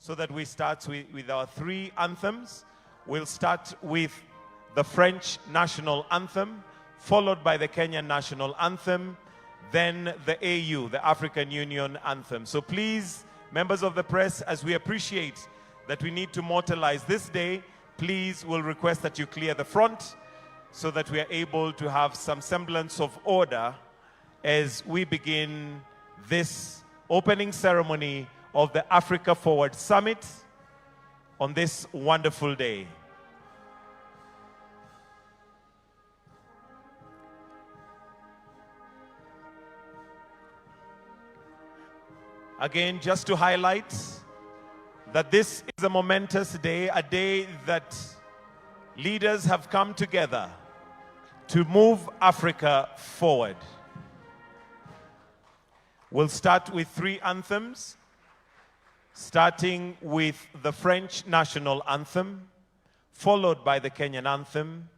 so that we start with our three anthems. We'll start with the French national anthem, followed by the Kenyan national anthem, then the AU, the African Union anthem. So please, members of the press, as we appreciate that we need to mortalize this day, please we'll request that you clear the front so that we are able to have some semblance of order as we begin this opening ceremony of the Africa Forward Summit on this wonderful day. Again, just to highlight that this is a momentous day, a day that leaders have come together to move Africa forward. We'll start with three anthems, starting with the French national anthem, followed by the Kenyan anthem,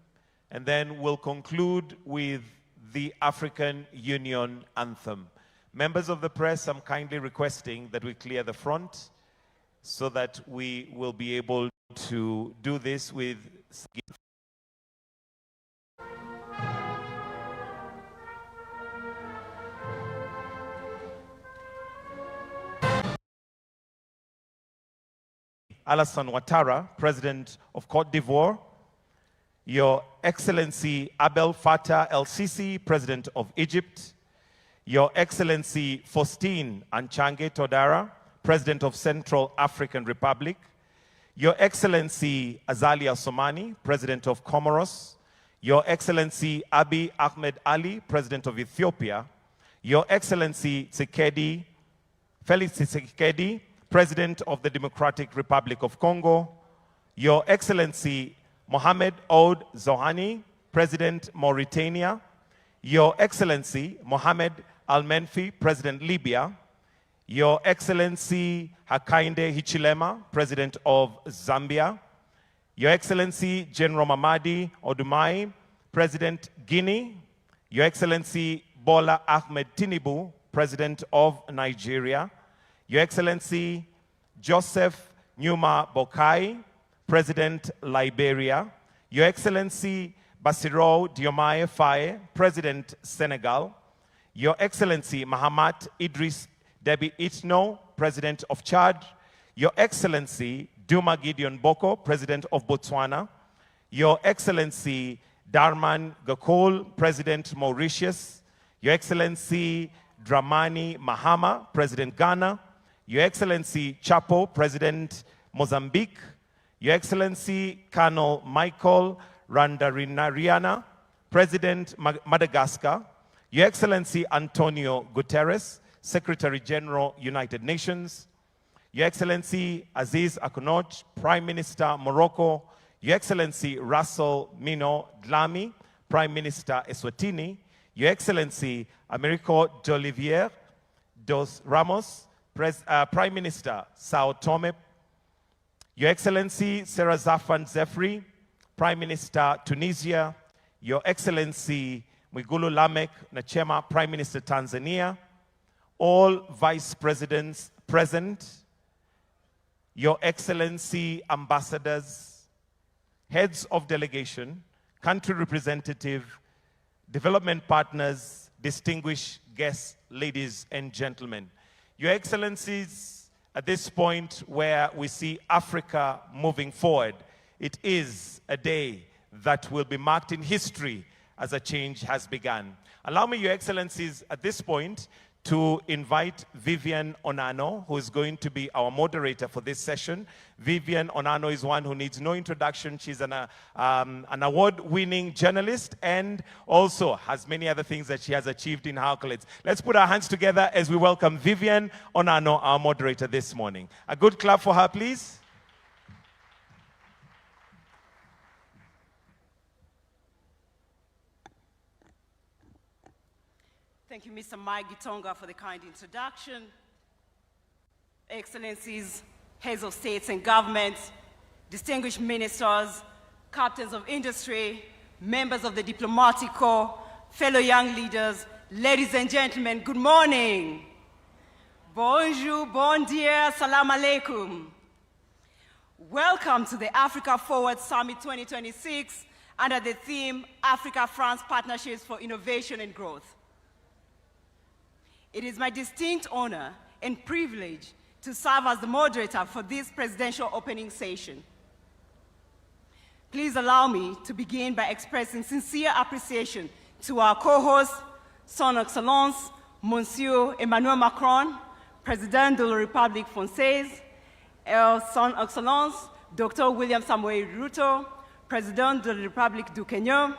and then we'll conclude with the African Union anthem. Members of the press, I'm kindly requesting that we clear the front so that we will be able to do this with Alassane Ouattara, President of Cote d'Ivoire, Your Excellency Abdel Fattah el-Sisi, President of Egypt, Your Excellency Faustin Archange Touadéra, President of Central African Republic, Your Excellency Azali Assoumani, President of Comoros, Your Excellency Abiy Ahmed Ali, President of Ethiopia, Your Excellency Felix Tshisekedi, President of the Democratic Republic of Congo, Your Excellency Mohamed Ould Zohani, President Mauritania, Your Excellency Mohamed Al-Menfi, President Libya, Your Excellency Hakainde Hichilema, President of Zambia, Your Excellency General Mamadi Odumai, President Guinea, Your Excellency Bola Ahmed Tinubu, President of Nigeria, Your Excellency Joseph Nyuma Boakai, President Liberia, Your Excellency Bassirou Diomaye Faye, President Senegal, Your Excellency Mahamat Idris Deby Itno, President of Chad, Your Excellency Duma Gideon Boko, President of Botswana, Your Excellency Darman Gakol, President Mauritius, Your Excellency Dramani Mahama, President Ghana, Your Excellency Chapo, President Mozambique, Your Excellency Colonel Michael Randarinariana, President Madagascar, Your Excellency Antonio Guterres, Secretary General, United Nations, Your Excellency Aziz Akounouch, Prime Minister Morocco, Your Excellency Russell Mino Dlamini, Prime Minister Eswatini, Your Excellency Americo D'Olivier dos Ramos, Prime Minister Sao Tome, Your Excellency Serrazafan Zefri, Prime Minister Tunisia, Your Excellency Mwigulu Lameck Nchemba, Prime Minister Tanzania, all Vice Presidents present, Your Excellency Ambassadors, Heads of Delegation, Country Representative, Development Partners, distinguished guests, ladies and gentlemen. Your Excellencies, at this point where we see Africa moving forward, it is a day that will be marked in history as a change has begun. Allow me, Your Excellencies, at this point to invite Vivian Onano, who is going to be our moderator for this session. Vivian Onano is one who needs no introduction. She's an award-winning journalist and also has many other things that she has achieved in her accolades. Let's put our hands together as we welcome Vivian Onano, our moderator this morning. A good clap for her, please. Thank you, Mr. Mike Gitonga, for the kind introduction. Excellencies, heads of states and governments, distinguished ministers, captains of industry, members of the diplomatic corps, fellow young leaders, ladies and gentlemen, good morning. Bonjour, bon dia, salam alaikum. Welcome to the Africa Forward Summit 2026 under the theme Africa-France Partnerships for Innovation and Growth. It is my distinct honor and privilege to serve as the moderator for this presidential opening session. Please allow me to begin by expressing sincere appreciation to our co-host, Son Excellence, Monsieur Emmanuel Macron, Président de la République Française, Son Excellence, Dr. William Samuel Ruto, President de la République du Kenya.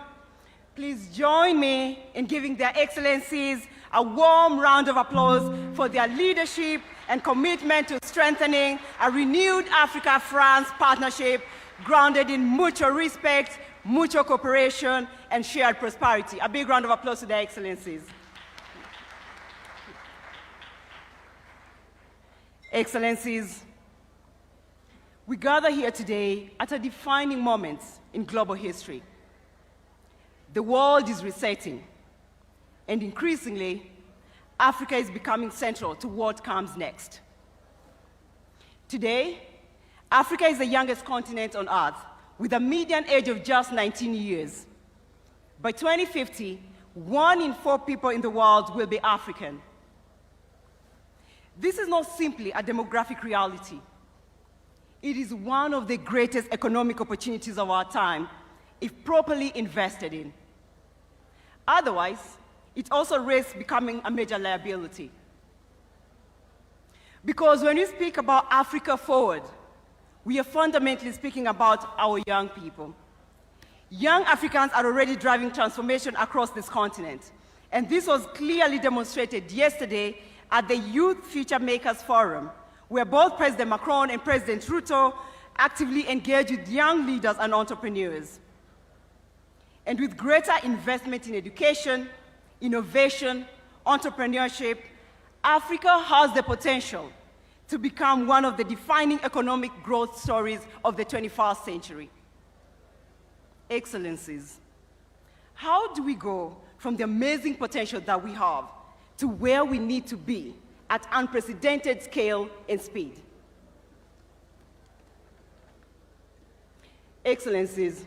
Please join me in giving their excellencies a warm round of applause for their leadership and commitment to strengthening a renewed Africa-France partnership grounded in mutual respect, mutual cooperation, and shared prosperity. A big round of applause to their excellencies. Excellencies, we gather here today at a defining moment in global history. The world is resetting, and increasingly, Africa is becoming central to what comes next. Today, Africa is the youngest continent on Earth, with a median age of just 19 years. By 2050, 1 in 4 people in the world will be African. This is not simply a demographic reality. It is one of the greatest economic opportunities of our time, if properly invested in. Otherwise, it also risks becoming a major liability. Because when we speak about Africa Forward, we are fundamentally speaking about our young people. Young Africans are already driving transformation across this continent, and this was clearly demonstrated yesterday at the Youth Future Makers Forum, where both President Macron and President Ruto actively engage with young leaders and entrepreneurs. And with greater investment in education, innovation, entrepreneurship, Africa has the potential to become one of the defining economic growth stories of the 21st century. Excellencies, how do we go from the amazing potential that we have to where we need to be at unprecedented scale and speed? Excellencies,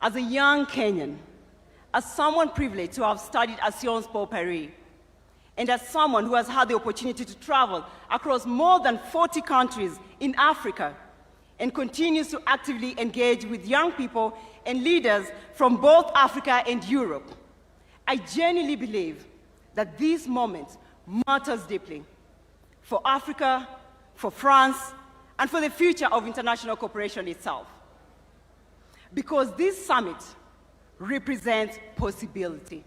as a young Kenyan, as someone privileged to have studied at Sciences Po Paris, and as someone who has had the opportunity to travel across more than 40 countries in Africa and continues to actively engage with young people and leaders from both Africa and Europe, I genuinely believe that this moment matters deeply for Africa, for France, and for the future of international cooperation itself. Because this summit represents possibility.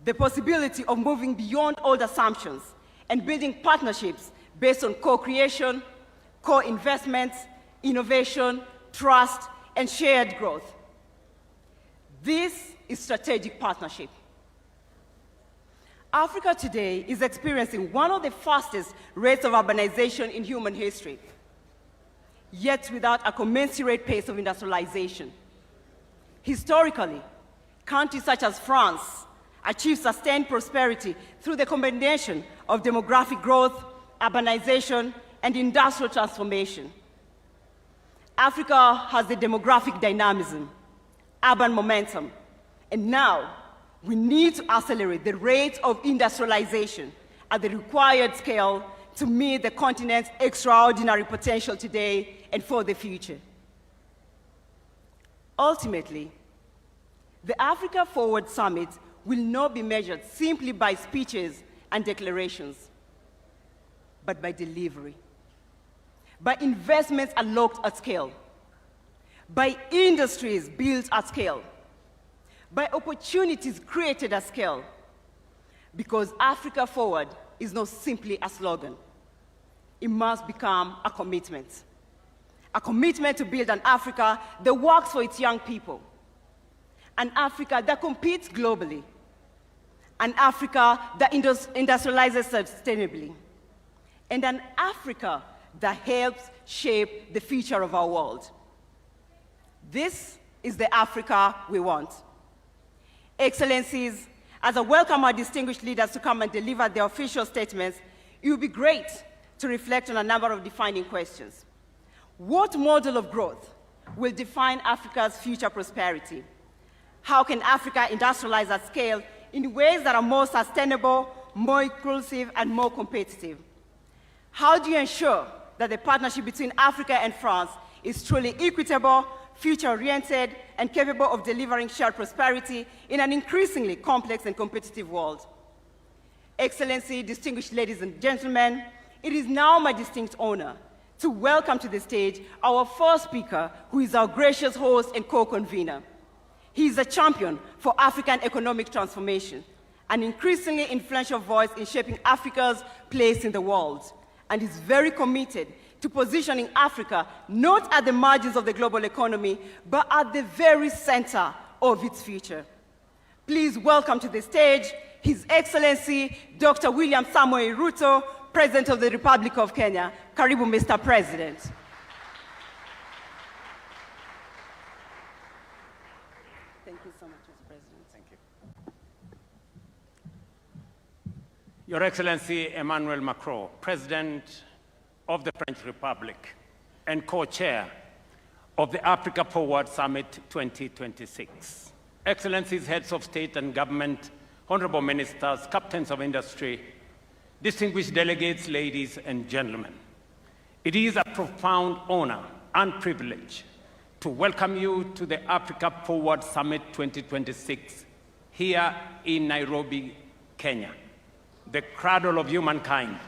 The possibility of moving beyond old assumptions and building partnerships based on co-creation, co-investments, innovation, trust, and shared growth. This is strategic partnership. Africa today is experiencing one of the fastest rates of urbanization in human history, yet without a commensurate pace of industrialization. Historically, countries such as France achieved sustained prosperity through the combination of demographic growth, urbanization, and industrial transformation. Africa has the demographic dynamism, urban momentum, and now we need to accelerate the rate of industrialization at the required scale to meet the continent's extraordinary potential today and for the future. Ultimately, the Africa Forward Summit will not be measured simply by speeches and declarations, but by delivery, by investments unlocked at scale, by industries built at scale, by opportunities created at scale, because Africa Forward is not simply a slogan. It must become a commitment to build an Africa that works for its young people, an Africa that competes globally, an Africa that industrializes sustainably, and an Africa that helps shape the future of our world. This is the Africa we want. Excellencies, as I welcome our distinguished leaders to come and deliver their official statements, it would be great to reflect on a number of defining questions. What model of growth will define Africa's future prosperity? How can Africa industrialize at scale in ways that are more sustainable, more inclusive, and more competitive? How do you ensure that the partnership between Africa and France is truly equitable, future-oriented, and capable of delivering shared prosperity in an increasingly complex and competitive world? Excellency, distinguished ladies and gentlemen, it is now my distinct honor to welcome to the stage our first speaker, who is our gracious host and co-convener. He is a champion for African economic transformation, an increasingly influential voice in shaping Africa's place in the world, and is very committed to positioning Africa not at the margins of the global economy, but at the very center of its future. Please welcome to the stage His Excellency Dr. William Samoei Ruto, President of the Republic of Kenya. Karibu, Mr. President. Thank you so much, Mr. President. Thank you. Your Excellency Emmanuel Macron, President of the French Republic and co-chair of the Africa Forward Summit 2026. Excellencies, heads of state and government, honorable ministers, captains of industry, distinguished delegates, ladies and gentlemen. It is a profound honor and privilege to welcome you to the Africa Forward Summit 2026 here in Nairobi, Kenya, the cradle of humankind,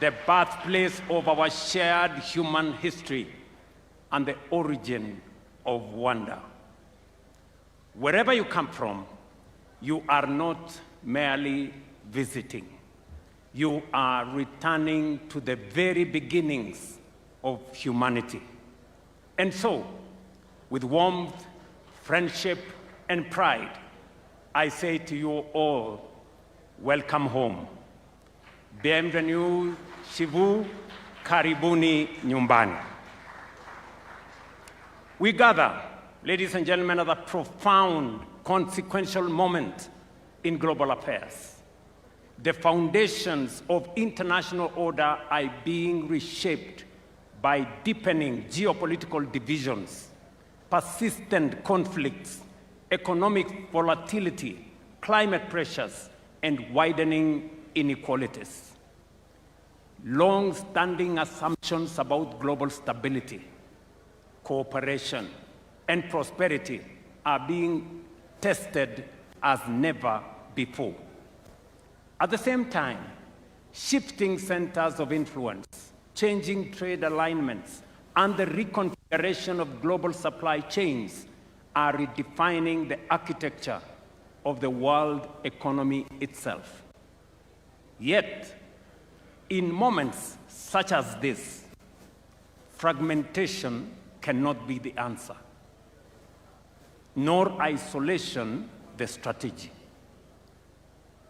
the birthplace of our shared human history, and the origin of wonder. Wherever you come from, you are not merely visiting. You are returning to the very beginnings of humanity. And so, with warmth, friendship, and pride, I say to you all, welcome home. Bienvenue chez vous, karibuni nyumbani. We gather, ladies and gentlemen, at a profound, consequential moment in global affairs. The foundations of international order are being reshaped by deepening geopolitical divisions, persistent conflicts, economic volatility, climate pressures, and widening inequalities. Long-standing assumptions about global stability, cooperation, and prosperity are being tested as never before. At the same time, shifting centers of influence, changing trade alignments, and the reconfiguration of global supply chains are redefining the architecture of the world economy itself. Yet, in moments such as this, fragmentation cannot be the answer, nor isolation the strategy.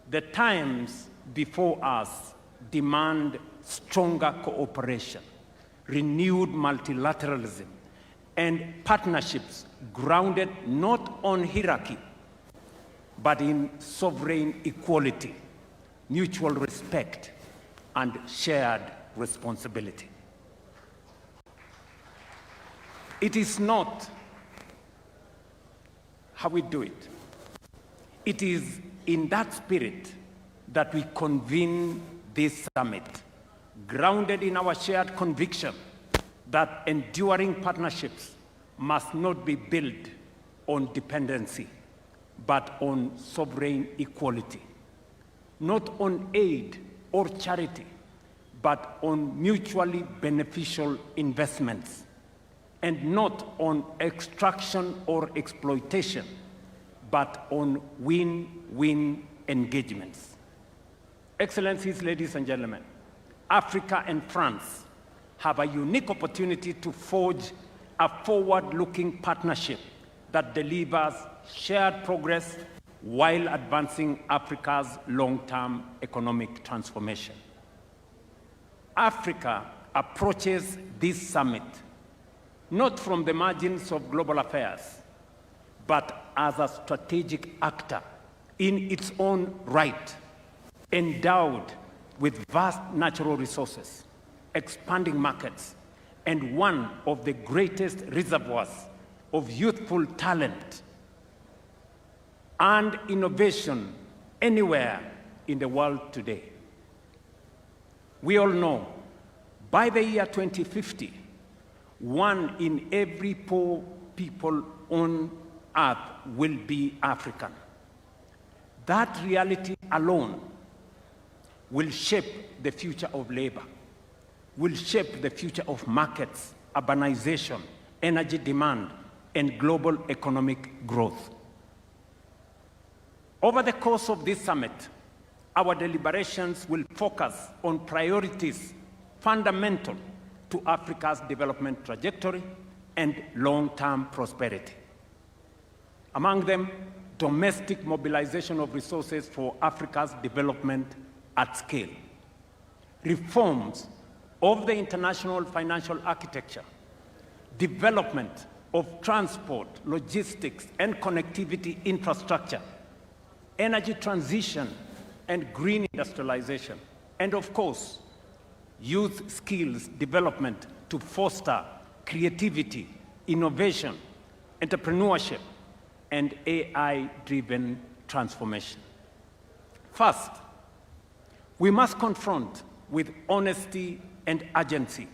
The times before us demand stronger cooperation, renewed multilateralism, and partnerships grounded not on hierarchy, but in sovereign equality, mutual respect, and shared responsibility. It is not how we do it. It is in that spirit that we convene this summit, grounded in our shared conviction that enduring partnerships must not be built on dependency, but on sovereign equality, not on aid or charity, but on mutually beneficial investments, and not on extraction or exploitation, but on win-win engagements. Excellencies, ladies and gentlemen, Africa and France have a unique opportunity to forge a forward-looking partnership that delivers shared progress while advancing Africa's long-term economic transformation. Africa approaches this summit not from the margins of global affairs, but as a strategic actor in its own right, endowed with vast natural resources, expanding markets, and one of the greatest reservoirs of youthful talent and innovation anywhere in the world today. We all know by the year 2050, 1 in every 4 people on earth will be African. That reality alone will shape the future of labor, will shape the future of markets, urbanization, energy demand, and global economic growth. Over the course of this summit, our deliberations will focus on priorities fundamental to Africa's development trajectory and long-term prosperity. Among them, domestic mobilization of resources for Africa's development at scale, reforms of the international financial architecture, development of transport, logistics, and connectivity infrastructure, energy transition and green industrialization, and of course, youth skills development to foster creativity, innovation, entrepreneurship, and AI-driven transformation. First, we must confront with honesty and urgency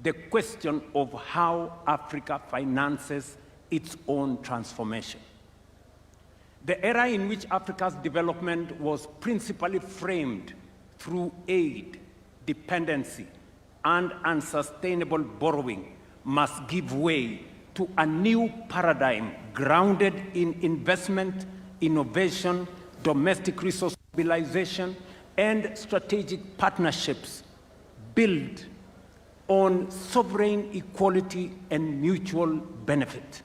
the question of how Africa finances its own transformation. The era in which Africa's development was principally framed through aid, dependency, and unsustainable borrowing must give way to a new paradigm grounded in investment, innovation, domestic resource mobilization, and strategic partnerships built on sovereign equality and mutual benefit.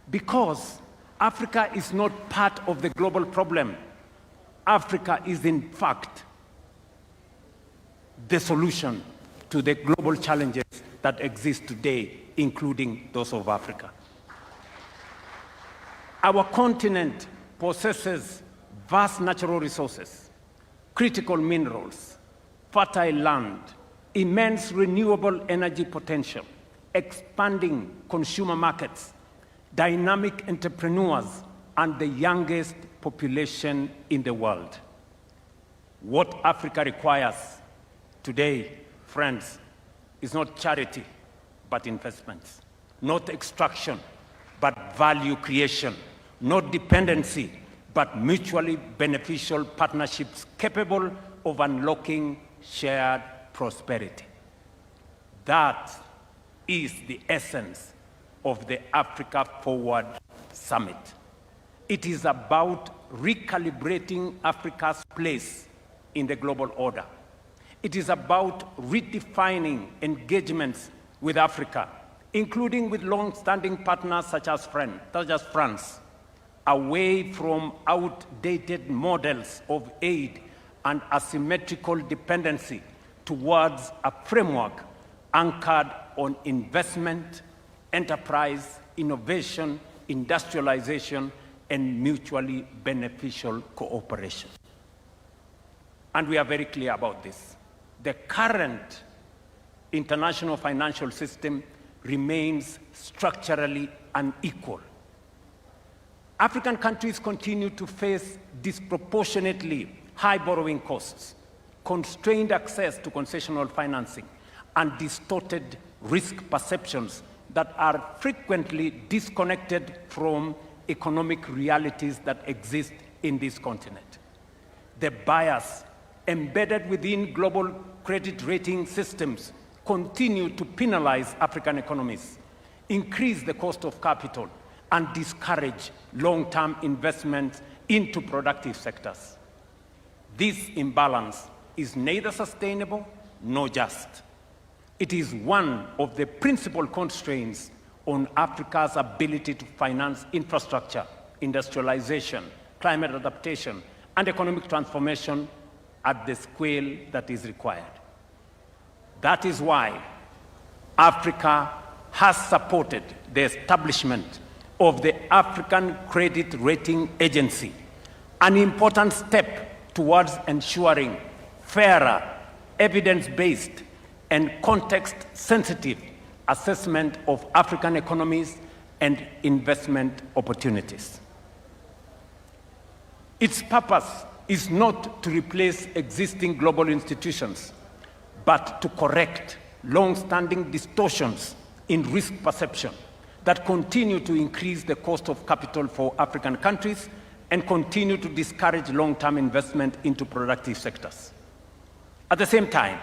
Because Africa is not part of the global problem. Africa is, in fact, the solution to the global challenges that exist today, including those of Africa. Our continent possesses vast natural resources, critical minerals, fertile land, immense renewable energy potential, expanding consumer markets, dynamic entrepreneurs, and the youngest population in the world. What Africa requires today, friends, is not charity, but investments, not extraction, but value creation, not dependency, but mutually beneficial partnerships capable of unlocking shared prosperity. That is the essence of the Africa Forward Summit. It is about recalibrating Africa's place in the global order. It is about redefining engagements with Africa, including with long-standing partners such as France, away from outdated models of aid and asymmetrical dependency towards a framework anchored on investment, enterprise, innovation, industrialization, and mutually beneficial cooperation. And we are very clear about this. The current international financial system remains structurally unequal. African countries continue to face disproportionately high borrowing costs, constrained access to concessional financing, and distorted risk perceptions that are frequently disconnected from economic realities that exist in this continent. The bias embedded within global credit rating systems continue to penalize African economies, increase the cost of capital, and discourage long-term investments into productive sectors. This imbalance is neither sustainable nor just. It is one of the principal constraints on Africa's ability to finance infrastructure, industrialization, climate adaptation, and economic transformation at the scale that is required. That is why Africa has supported the establishment of the African Credit Rating Agency, an important step towards ensuring fairer, evidence-based, and context-sensitive assessment of African economies and investment opportunities. Its purpose is not to replace existing global institutions, but to correct long-standing distortions in risk perception that continue to increase the cost of capital for African countries and continue to discourage long-term investment into productive sectors. At the same time,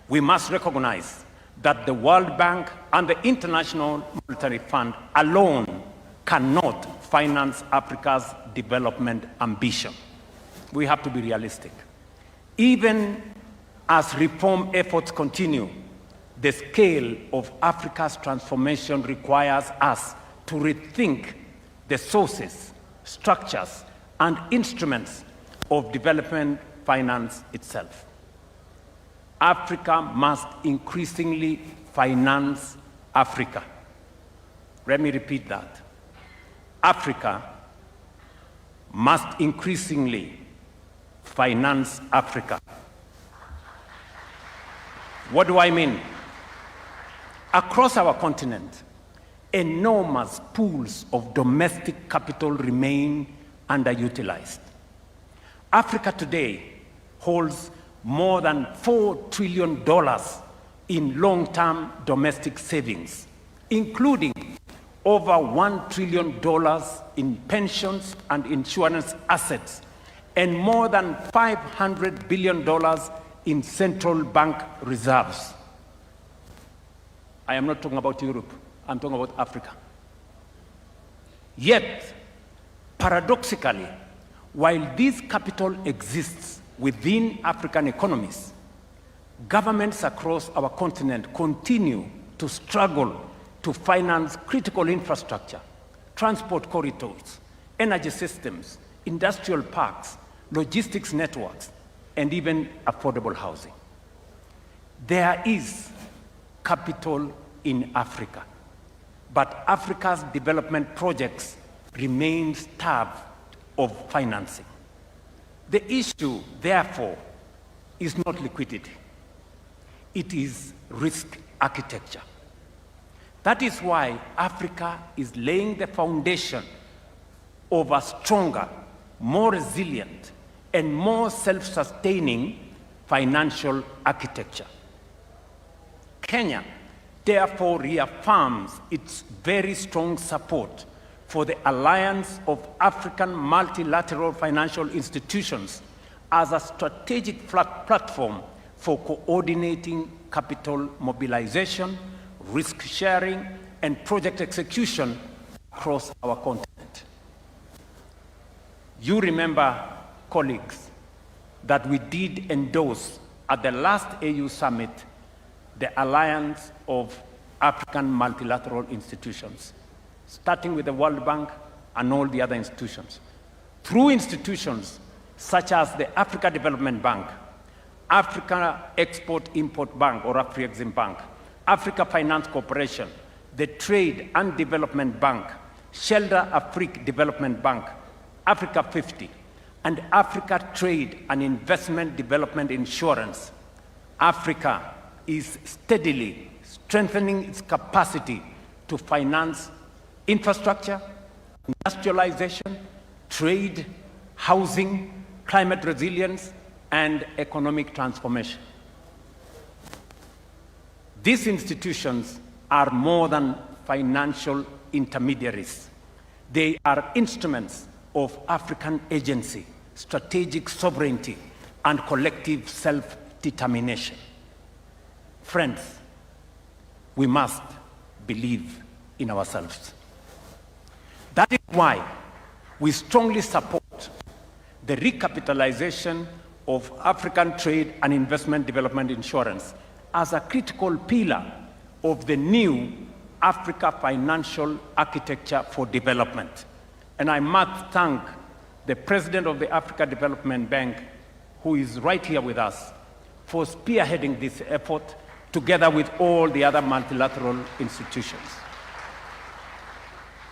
we must recognize that the World Bank and the International Monetary Fund alone cannot finance Africa's development ambition. We have to be realistic. Even as reform efforts continue, the scale of Africa's transformation requires us to rethink the sources, structures, and instruments of development finance itself. Africa must increasingly finance Africa. Let me repeat that. Africa must increasingly finance Africa. What do I mean? Across our continent, enormous pools of domestic capital remain underutilized. Africa today holds more than $4 trillion in long-term domestic savings, including over $1 trillion in pensions and insurance assets, and more than $500 billion in central bank reserves. I am not talking about Europe, I'm talking about Africa. Yet, paradoxically, while this capital exists within African economies, governments across our continent continue to struggle to finance critical infrastructure, transport corridors, energy systems, industrial parks, logistics networks, and even affordable housing. There is capital in Africa, but Africa's development projects remain starved of financing. The issue, therefore, is not liquidity. It is risk architecture. That is why Africa is laying the foundation of a stronger, more resilient, and more self-sustaining financial architecture. Kenya, therefore, reaffirms its very strong support for the Alliance of African Multilateral Financial Institutions as a strategic platform for coordinating capital mobilization, risk sharing, and project execution across our continent. You remember, colleagues, that we did endorse at the last AU summit the Alliance of African Multilateral Institutions, starting with the World Bank and all the other institutions. Through institutions such as the Africa Development Bank, Africa Export-Import Bank, or Afrexim Bank, Africa Finance Corporation, the Trade and Development Bank, Shelter Afrique Development Bank, Africa 50, and Africa Trade and Investment Development Insurance, Africa is steadily strengthening its capacity to finance infrastructure, industrialization, trade, housing, climate resilience, and economic transformation. These institutions are more than financial intermediaries. They are instruments of African agency, strategic sovereignty, and collective self-determination. Friends, we must believe in ourselves. That is why we strongly support the recapitalization of African Trade and Investment Development Insurance as a critical pillar of the new Africa financial architecture for development. And I must thank the President of the Africa Development Bank, who is right here with us, for spearheading this effort together with all the other multilateral institutions.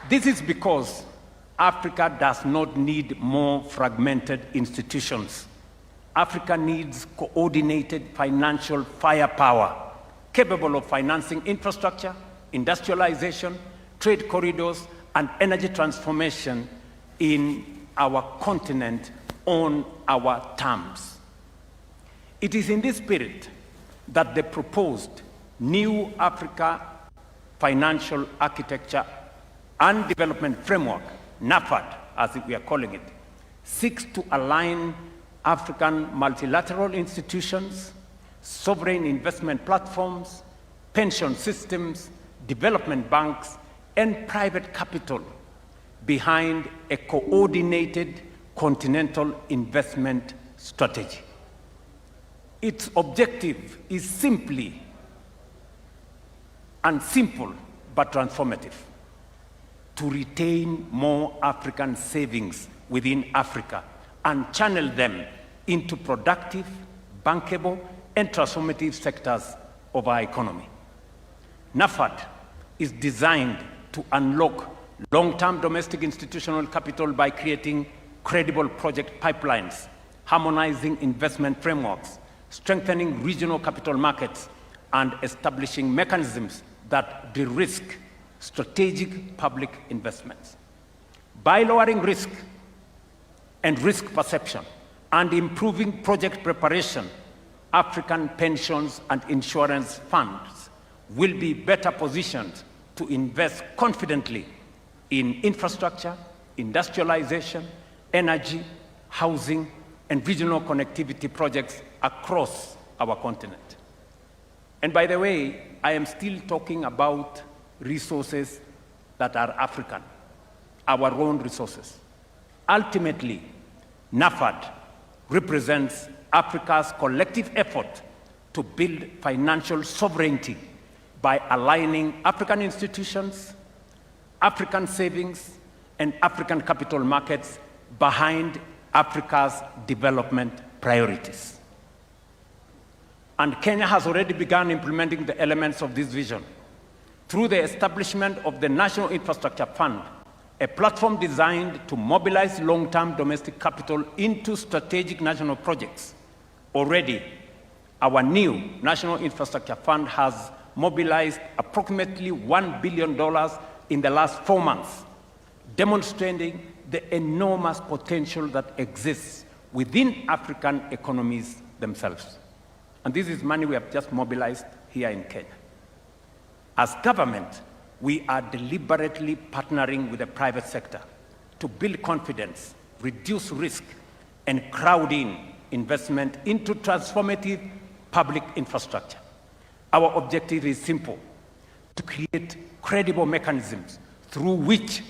This is because Africa does not need more fragmented institutions. Africa needs coordinated financial firepower capable of financing infrastructure, industrialization, trade corridors, and energy transformation in our continent on our terms. It is in this spirit that the proposed new Africa Financial Architecture and Development Framework, NAFAD, as we are calling it, seeks to align African multilateral institutions, sovereign investment platforms, pension systems, development banks, and private capital behind a coordinated continental investment strategy. Its objective is simple but transformative: to retain more African savings within Africa and channel them into productive, bankable, and transformative sectors of our economy. NAFAD is designed to unlock long-term domestic institutional capital by creating credible project pipelines, harmonizing investment frameworks, strengthening regional capital markets, and establishing mechanisms that de-risk strategic public investments. By lowering risk and risk perception and improving project preparation, African pensions and insurance funds will be better positioned to invest confidently in infrastructure, industrialization, energy, housing, and regional connectivity projects across our continent. And by the way, I am still talking about resources that are African, our own resources. Ultimately, NAFAD represents Africa's collective effort to build financial sovereignty by aligning African institutions, African savings, and African capital markets behind Africa's development priorities. And Kenya has already begun implementing the elements of this vision through the establishment of the National Infrastructure Fund, a platform designed to mobilize long-term domestic capital into strategic national projects. Already, our new National Infrastructure Fund has mobilized approximately $1 billion in the last 4 months, demonstrating the enormous potential that exists within African economies themselves. And this is money we have just mobilized here in Kenya. As government, we are deliberately partnering with the private sector to build confidence, reduce risk, and crowd in investment into transformative public infrastructure. Our objective is simple: to create credible mechanisms through which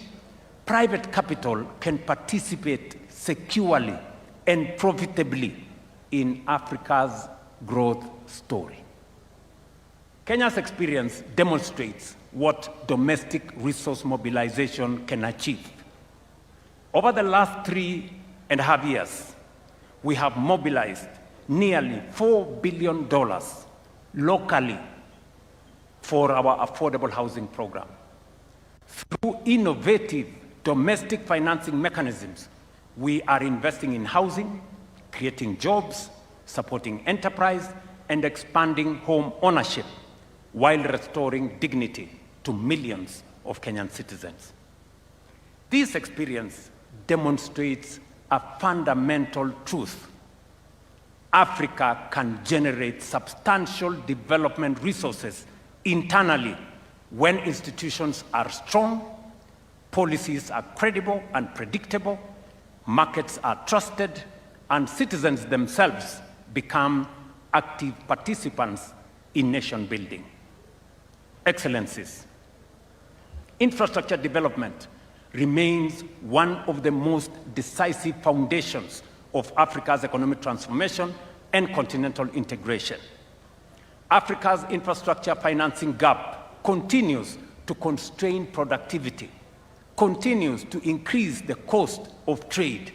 private capital can participate securely and profitably in Africa's growth story. Kenya's experience demonstrates what domestic resource mobilization can achieve. Over the last 3.5 years, we have mobilized nearly $4 billion locally for our affordable housing program. Through innovative domestic financing mechanisms, we are investing in housing, creating jobs, supporting enterprise, and expanding home ownership while restoring dignity to millions of Kenyan citizens. This experience demonstrates a fundamental truth: Africa can generate substantial development resources internally when institutions are strong, policies are credible and predictable, markets are trusted, and citizens themselves become active participants in nation building. Excellencies, infrastructure development remains one of the most decisive foundations of Africa's economic transformation and continental integration. Africa's infrastructure financing gap continues to constrain productivity, continues to increase the cost of trade,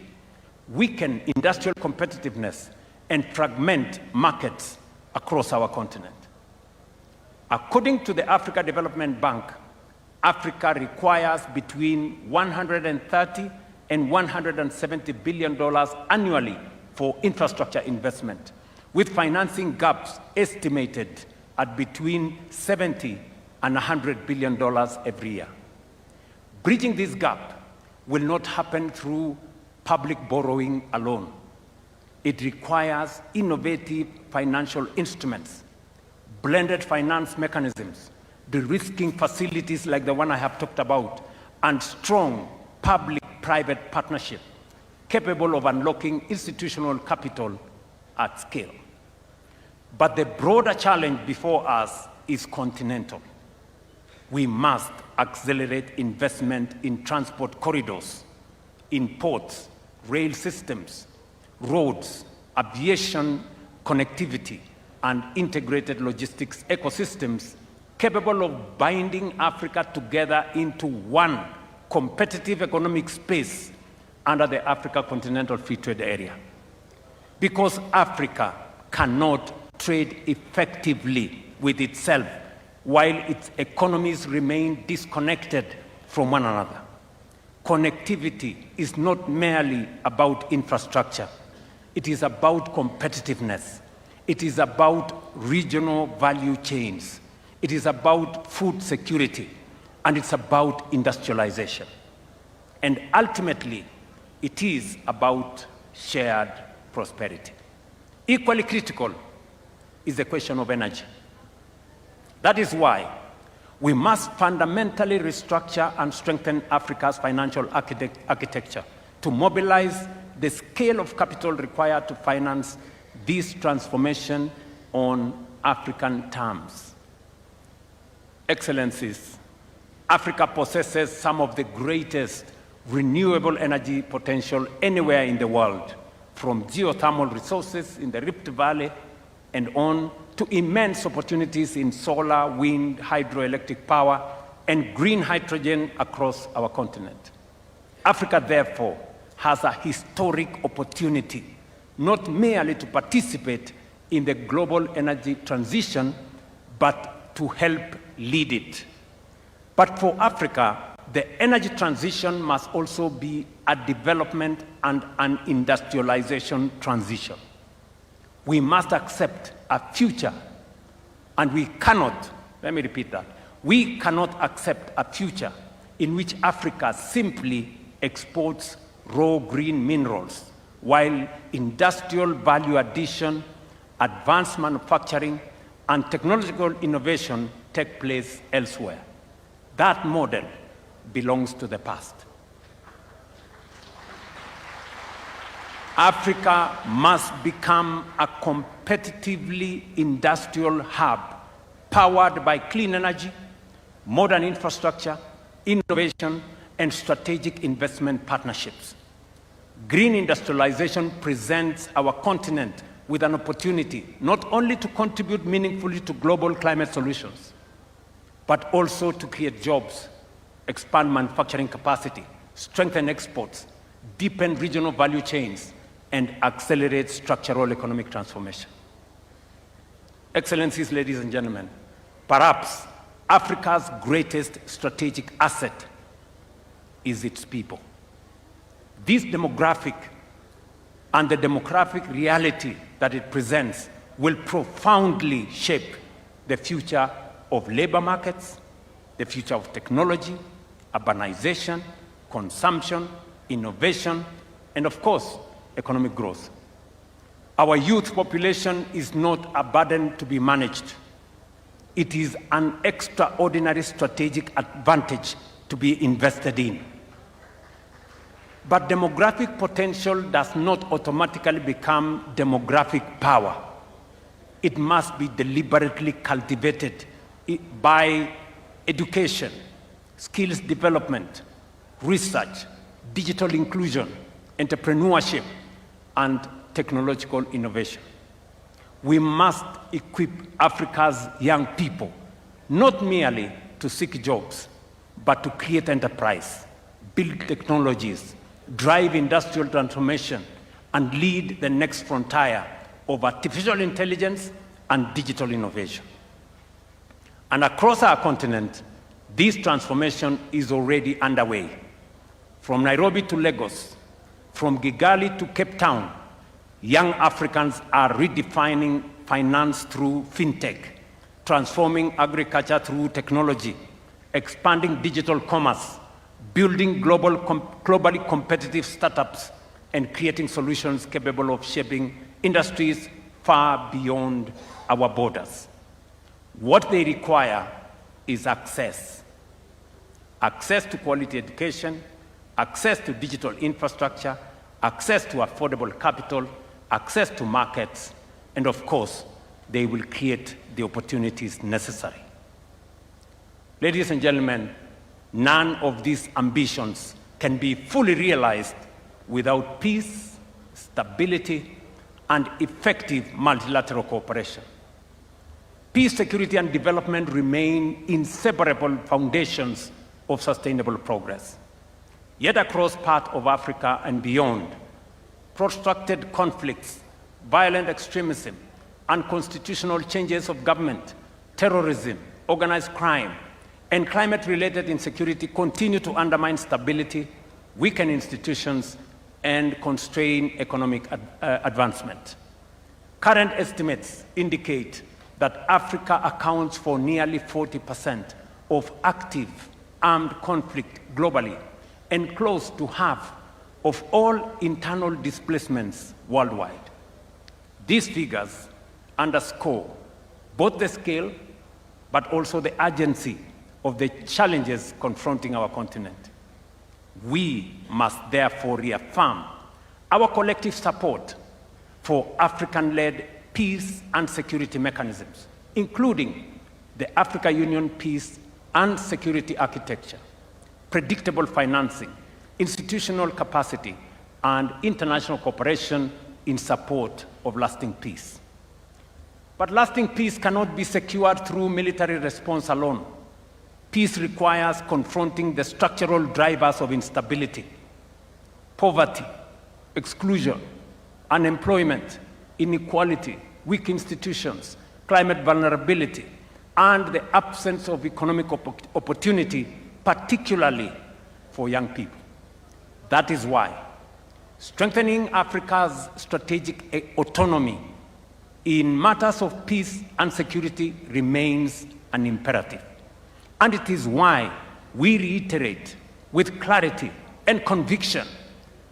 weaken industrial competitiveness, and fragment markets across our continent. According to the Africa Development Bank, Africa requires between $130 and $170 billion annually for infrastructure investment, with financing gaps estimated at between 70 and $100 billion every year. Bridging this gap will not happen through public borrowing alone. It requires innovative financial instruments, blended finance mechanisms, de-risking facilities like the one I have talked about, and strong public-private partnership capable of unlocking institutional capital at scale. But the broader challenge before us is continental. We must accelerate investment in transport corridors, in ports, rail systems, roads, aviation connectivity, and integrated logistics ecosystems capable of binding Africa together into one competitive economic space under the Africa Continental Free Trade Area. Because Africa cannot trade effectively with itself while its economies remain disconnected from one another. Connectivity is not merely about infrastructure. It is about competitiveness. It is about regional value chains. It is about food security, and it's about industrialization. And ultimately, it is about shared prosperity. Equally critical is the question of energy. That is why we must fundamentally restructure and strengthen Africa's financial architecture to mobilize the scale of capital required to finance this transformation on African terms. Excellencies, Africa possesses some of the greatest renewable energy potential anywhere in the world, from geothermal resources in the Rift Valley and on to immense opportunities in solar, wind, hydroelectric power, and green hydrogen across our continent. Africa, therefore, has a historic opportunity, not merely to participate in the global energy transition, but to help lead it. But for Africa, the energy transition must also be a development and an industrialization transition. We must accept a future, and we cannot, let me repeat that, we cannot accept a future in which Africa simply exports raw green minerals, while industrial value addition, advanced manufacturing, and technological innovation take place elsewhere. That model belongs to the past. Africa must become a competitively industrial hub powered by clean energy, modern infrastructure, innovation, and strategic investment partnerships. Green industrialization presents our continent with an opportunity not only to contribute meaningfully to global climate solutions, but also to create jobs, expand manufacturing capacity, strengthen exports, deepen regional value chains, and accelerate structural economic transformation. Excellencies, ladies and gentlemen, perhaps Africa's greatest strategic asset is its people. This demographic and the demographic reality that it presents will profoundly shape the future of labor markets, the future of technology, urbanization, consumption, innovation, and of course, economic growth. Our youth population is not a burden to be managed. It is an extraordinary strategic advantage to be invested in. But demographic potential does not automatically become demographic power. It must be deliberately cultivated by education, skills development, research, digital inclusion, entrepreneurship, and technological innovation. We must equip Africa's young people, not merely to seek jobs, but to create enterprise, build technologies, drive industrial transformation, and lead the next frontier of artificial intelligence and digital innovation. And across our continent, this transformation is already underway. From Nairobi to Lagos, from Kigali to Cape Town, young Africans are redefining finance through fintech, transforming agriculture through technology, expanding digital commerce, building globally competitive startups, and creating solutions capable of shaping industries far beyond our borders. What they require is access. Access to quality education, access to digital infrastructure, access to affordable capital, access to markets, and of course, they will create the opportunities necessary. Ladies and gentlemen, none of these ambitions can be fully realized without peace, stability, and effective multilateral cooperation. Peace, security, and development remain inseparable foundations of sustainable progress. Yet across parts of Africa and beyond, protracted conflicts, violent extremism, unconstitutional changes of government, terrorism, organized crime, and climate-related insecurity continue to undermine stability, weaken institutions, and constrain economic advancement. Current estimates indicate that Africa accounts for nearly 40% of active armed conflict globally and close to half of all internal displacements worldwide. These figures underscore both the scale but also the urgency of the challenges confronting our continent. We must therefore reaffirm our collective support for African-led peace and security mechanisms, including the Africa Union Peace and Security Architecture, predictable financing, institutional capacity, and international cooperation in support of lasting peace. But lasting peace cannot be secured through military response alone. Peace requires confronting the structural drivers of instability: poverty, exclusion, unemployment, inequality, weak institutions, climate vulnerability, and the absence of economic opportunity, particularly for young people. That is why strengthening Africa's strategic autonomy in matters of peace and security remains an imperative. And it is why we reiterate with clarity and conviction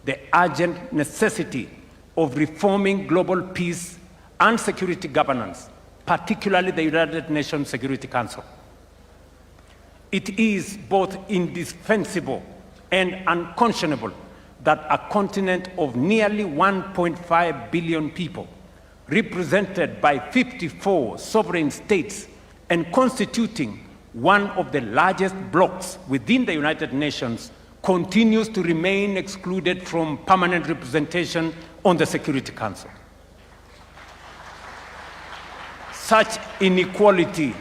the urgent necessity of reforming global peace and security governance, particularly the United Nations Security Council. It is both indispensable and unconscionable that a continent of nearly 1.5 billion people, represented by 54 sovereign states and constituting one of the largest blocs within the United Nations, continues to remain excluded from permanent representation on the Security Council. Such inequality,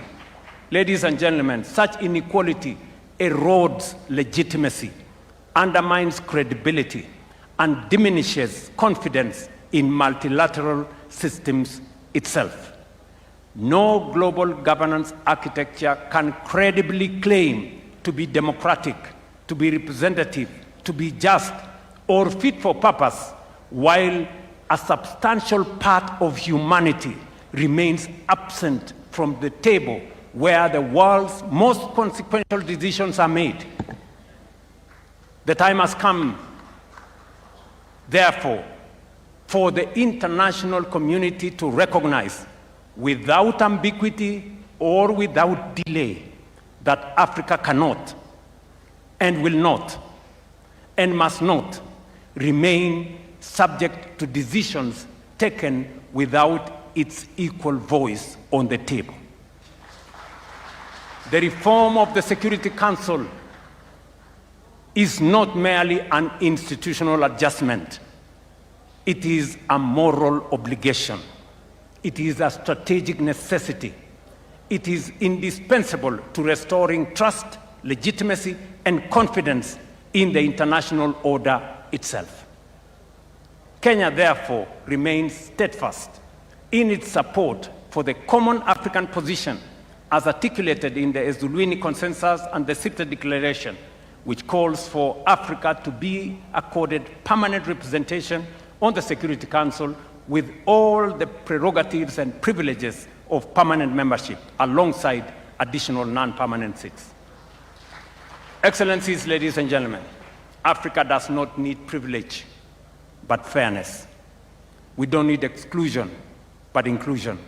ladies and gentlemen, such inequality erodes legitimacy, undermines credibility, and diminishes confidence in multilateral systems itself. No global governance architecture can credibly claim to be democratic, to be representative, to be just, or fit for purpose, while a substantial part of humanity remains absent from the table where the world's most consequential decisions are made. The time has come, therefore, for the international community to recognize, without ambiguity or without delay, that Africa cannot and will not and must not remain subject to decisions taken without its equal voice on the table. The reform of the Security Council is not merely an institutional adjustment. It is a moral obligation. It is a strategic necessity. It is indispensable to restoring trust, legitimacy, and confidence in the international order itself. Kenya, therefore, remains steadfast in its support for the common African position as articulated in the Ezulwini Consensus and the Sirte Declaration, which calls for Africa to be accorded permanent representation on the Security Council with all the prerogatives and privileges of permanent membership alongside additional non-permanent seats. Excellencies, ladies and gentlemen, Africa does not need privilege, but fairness. We don't need exclusion, but inclusion.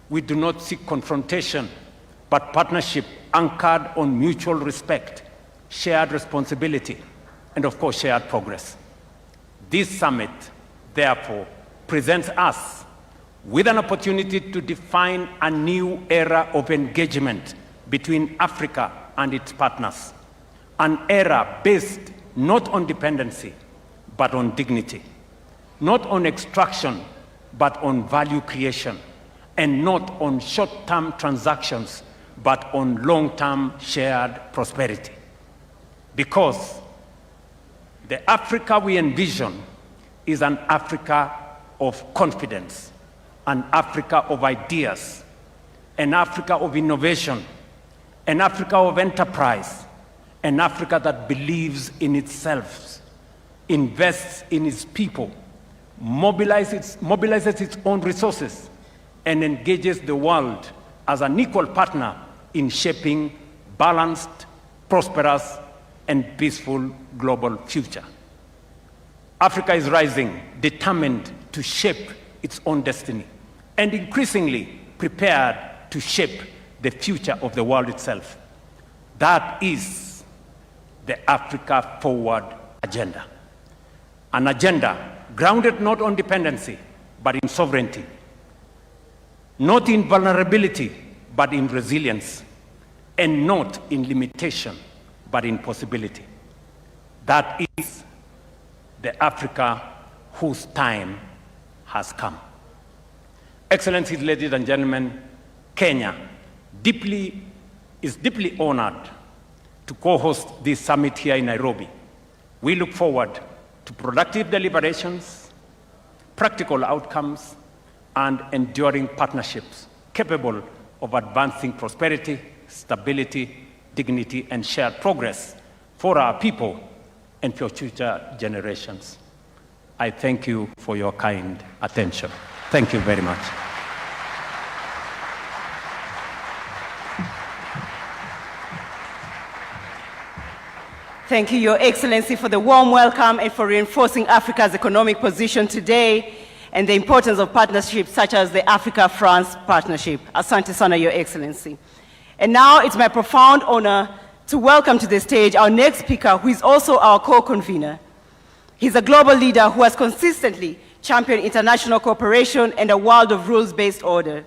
We do not seek confrontation, but partnership anchored on mutual respect, shared responsibility, and of course, shared progress. This summit, therefore, presents us with an opportunity to define a new era of engagement between Africa and its partners, an era based not on dependency, but on dignity, not on extraction, but on value creation, and not on short-term transactions, but on long-term shared prosperity. Because the Africa we envision is an Africa of confidence, an Africa of ideas, an Africa of innovation, an Africa of enterprise, an Africa that believes in itself, invests in its people, mobilizes its own resources, and engages the world as an equal partner in shaping balanced, prosperous, and peaceful global future. Africa is rising, determined to shape its own destiny, and increasingly prepared to shape the future of the world itself. That is the Africa Forward agenda. An agenda grounded not on dependency, but in sovereignty, not in vulnerability, but in resilience, and not in limitation, but in possibility. That is the Africa whose time has come. Excellencies, ladies and gentlemen, Kenya is deeply honored to co-host this summit here in Nairobi. We look forward to productive deliberations, practical outcomes, and enduring partnerships capable of advancing prosperity, stability, dignity, and shared progress for our people and for future generations. I thank you for your kind attention. Thank you very much. Thank you, Your Excellency, for the warm welcome and for reinforcing Africa's economic position today and the importance of partnerships such as the Africa-France partnership. Asante sana, Your Excellency. And now it's my profound honor to welcome to the stage our next speaker, who is also our co-convener. He's a global leader who has consistently championed international cooperation and a world of rules-based order,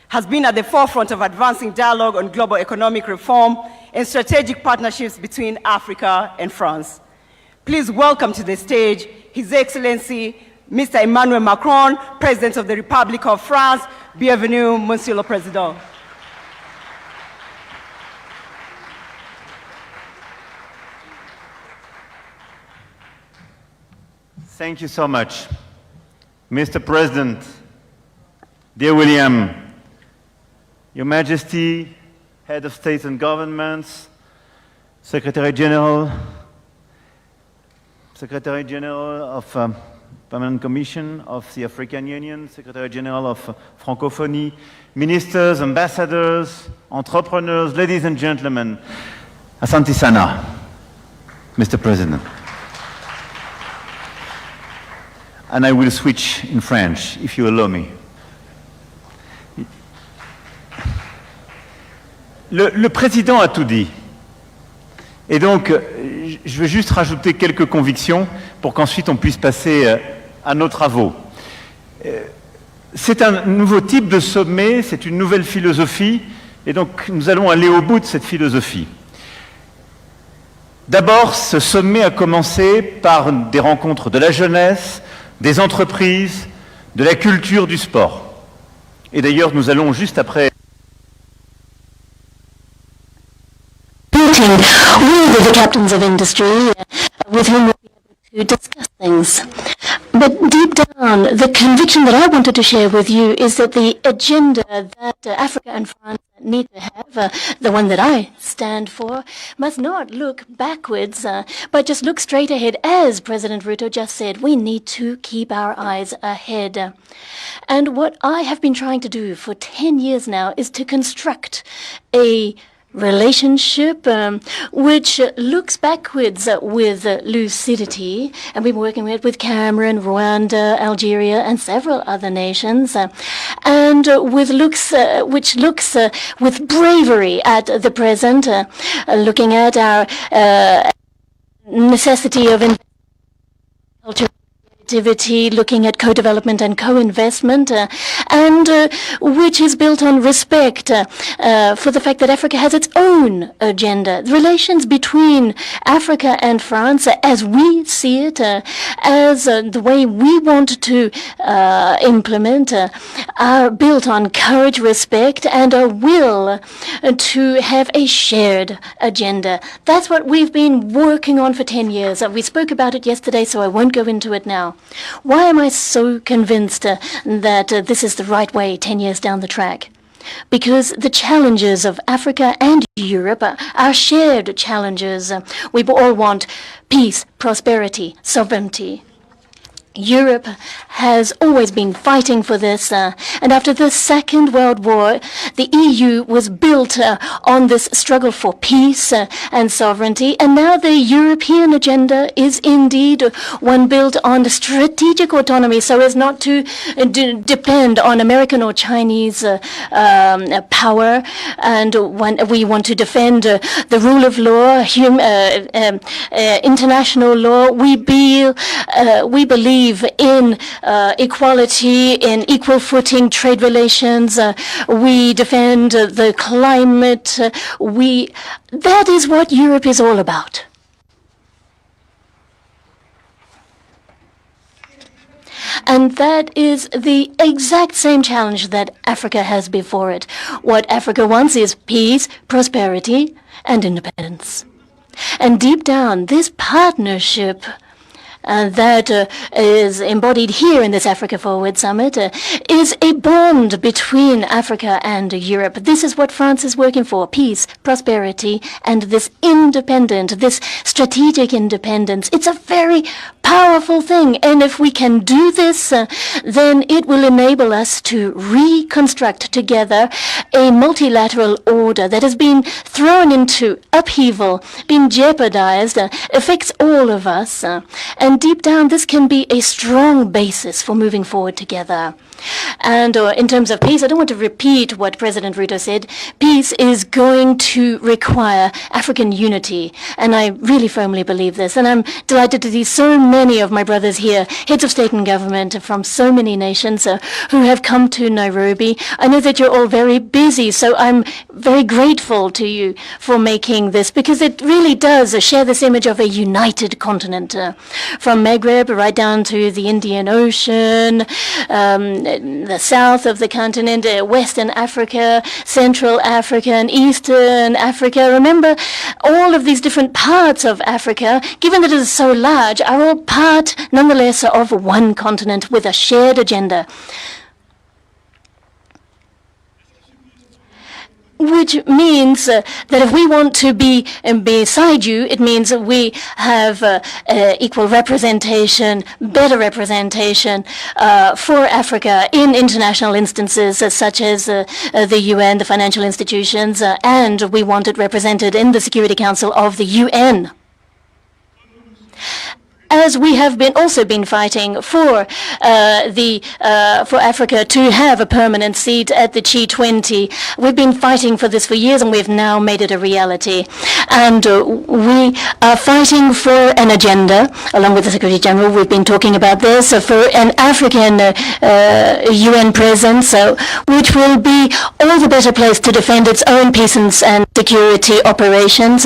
has been at the forefront of advancing dialogue on global economic reform and strategic partnerships between Africa and France. Please welcome to the stage His Excellency, Mr. Emmanuel Macron, President of the Republic of France. Bienvenue, Monsieur le Président. Thank you so much. Mr. President, dear William, Your Majesty, Head of States and Governments, Secretary General of Permanent Commission of the African Union, Secretary General of Francophonie, ministers, ambassadors, entrepreneurs, ladies and gentlemen, Asante sana, Mr. President. And I will switch in French, if you allow me. Le président a tout dit. Et donc, je veux juste rajouter quelques convictions pour qu'ensuite on puisse passer à nos travaux. C'est un nouveau type de sommet, c'est une nouvelle philosophie, et donc nous allons aller au bout de cette philosophie. D'abord, ce sommet a commencé par des rencontres de la jeunesse, des entreprises, de la culture, du sport. Et d'ailleurs, nous allons juste après with the captains of industry with whom we'll be able to discuss things. But deep down, the conviction that I wanted to share with you is that the agenda that Africa and France need to have, the one that I stand for, must not look backwards, but just look straight ahead. As President Ruto just said, we need to keep our eyes ahead. And what I have been trying to do for 10 years now is to construct a relationship which looks backwards with lucidity, and we've been working with Cameroon, Rwanda, Algeria, and several other nations, and which looks with bravery at the present, looking at our necessity of culture, activity, looking at co-development and co-investment, and which is built on respect for the fact that Africa has its own agenda. The relations between Africa and France, as we see it, as the way we want to implement, are built on courage, respect, and a will to have a shared agenda. That's what we've been working on for 10 years. We spoke about it yesterday, so I won't go into it now. Why am I so convinced that this is the right way 10 years down the track? Because the challenges of Africa and Europe are shared challenges. We all want peace, prosperity, sovereignty. Europe has always been fighting for this, and after the Second World War, the EU was built on this struggle for peace and sovereignty, and now the European agenda is indeed one built on strategic autonomy so as not to depend on American or Chinese power, and when we want to defend the rule of law, international law, we believe in equality, in equal footing trade relations. We defend the climate. That is what Europe is all about. And that is the exact same challenge that Africa has before it. What Africa wants is peace, prosperity, and independence. And deep down, this partnership that is embodied here in this Africa Forward Summit is a bond between Africa and Europe. This is what France is working for: peace, prosperity, and this strategic independence. It's a very powerful thing, and if we can do this, then it will enable us to reconstruct together a multilateral order that has been thrown into upheaval, been jeopardized, affects all of us, and deep down this can be a strong basis for moving forward together. And in terms of peace, I don't want to repeat what President Ruto said. Peace is going to require African unity, and I really firmly believe this. And I'm delighted to see so many of my brothers here, heads of state and government from so many nations who have come to Nairobi. I know that you're all very busy, so I'm very grateful to you for making this, because it really does share this image of a united continent, from Maghreb right down to the Indian Ocean, the south of the continent, Western Africa, Central Africa, and Eastern Africa. Remember, all of these different parts of Africa, given that it is so large, are all part, nonetheless, of one continent with a shared agenda. Which means that if we want to be beside you, it means we have equal representation, better representation for Africa in international instances such as the UN, the financial institutions, and we want it represented in the Security Council of the UN. As we have also been fighting for for Africa to have a permanent seat at the G20. We've been fighting for this for years, and we've now made it a reality. And we are fighting for an agenda, along with the Secretary General. We've been talking about this for an African UN presence, which will be all the better placed to defend its own peace and security operations,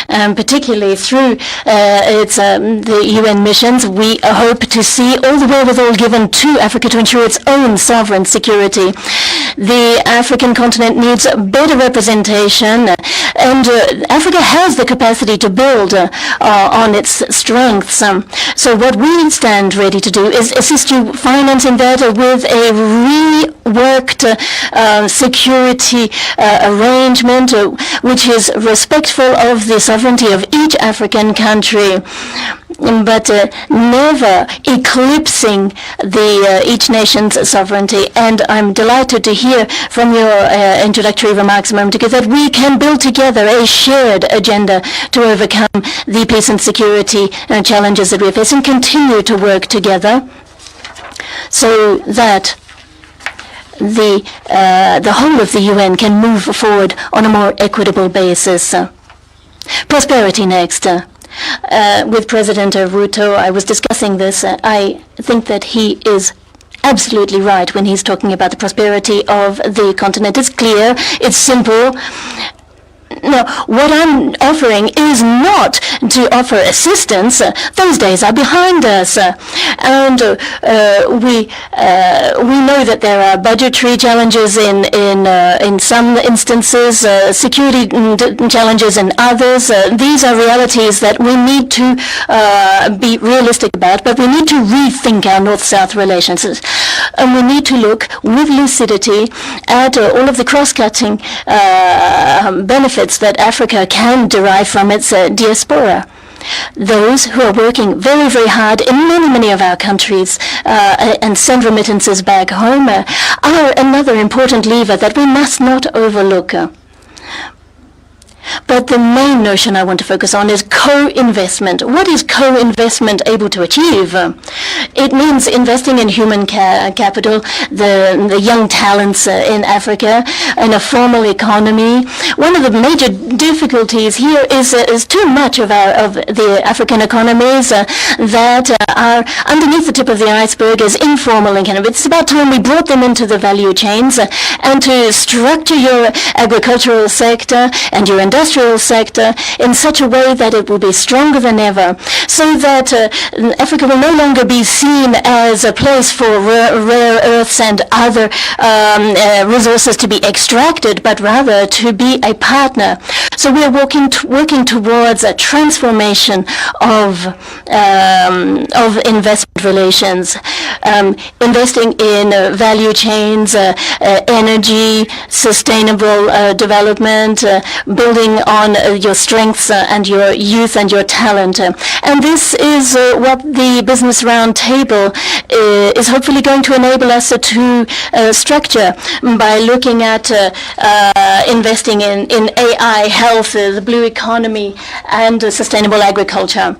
particularly through the UN missions. We hope to see all the wherewithal given to Africa to ensure its own sovereign security. The African continent needs better representation, and Africa has the capacity to build on its strengths. So what we stand ready to do is assist you financing that with a reworked security arrangement which is respectful of the sovereignty of each African country. but never eclipsing each nation's sovereignty. And I'm delighted to hear from your introductory remarks a moment ago that we can build together a shared agenda to overcome the peace and security challenges that we face and continue to work together so that the whole of the UN can move forward on a more equitable basis. Prosperity next. With President Ruto, I was discussing this. I think that he is absolutely right when he's talking about the prosperity of the continent. It's clear, it's simple. No, what I'm offering is not to offer assistance. Those days are behind us. And we know that there are budgetary challenges in some instances, security challenges in others. These are realities that we need to be realistic about, but we need to rethink our North-South relations. And we need to look with lucidity at all of the cross-cutting benefits that Africa can derive from its diaspora. Those who are working very, very hard in many, many of our countries and send remittances back home are another important lever that we must not overlook. But the main notion I want to focus on is co-investment. What is co-investment able to achieve? It means investing in human capital, the young talents in Africa, in a formal economy. One of the major difficulties here is too much of the African economies that are underneath the tip of the iceberg as informal economy. It's about time we brought them into the value chains and to structure your agricultural sector and your industrial sector in such a way that it will be stronger than ever, so that Africa will no longer be seen as a place for rare earths and other resources to be extracted, but rather to be a partner. So we are working towards a transformation of investment relations, investing in value chains, energy, sustainable development, building on your strengths and your youth and your talent. And this is what the Business Roundtable is hopefully going to enable us to structure by looking at investing in AI, health, the blue economy, and sustainable agriculture.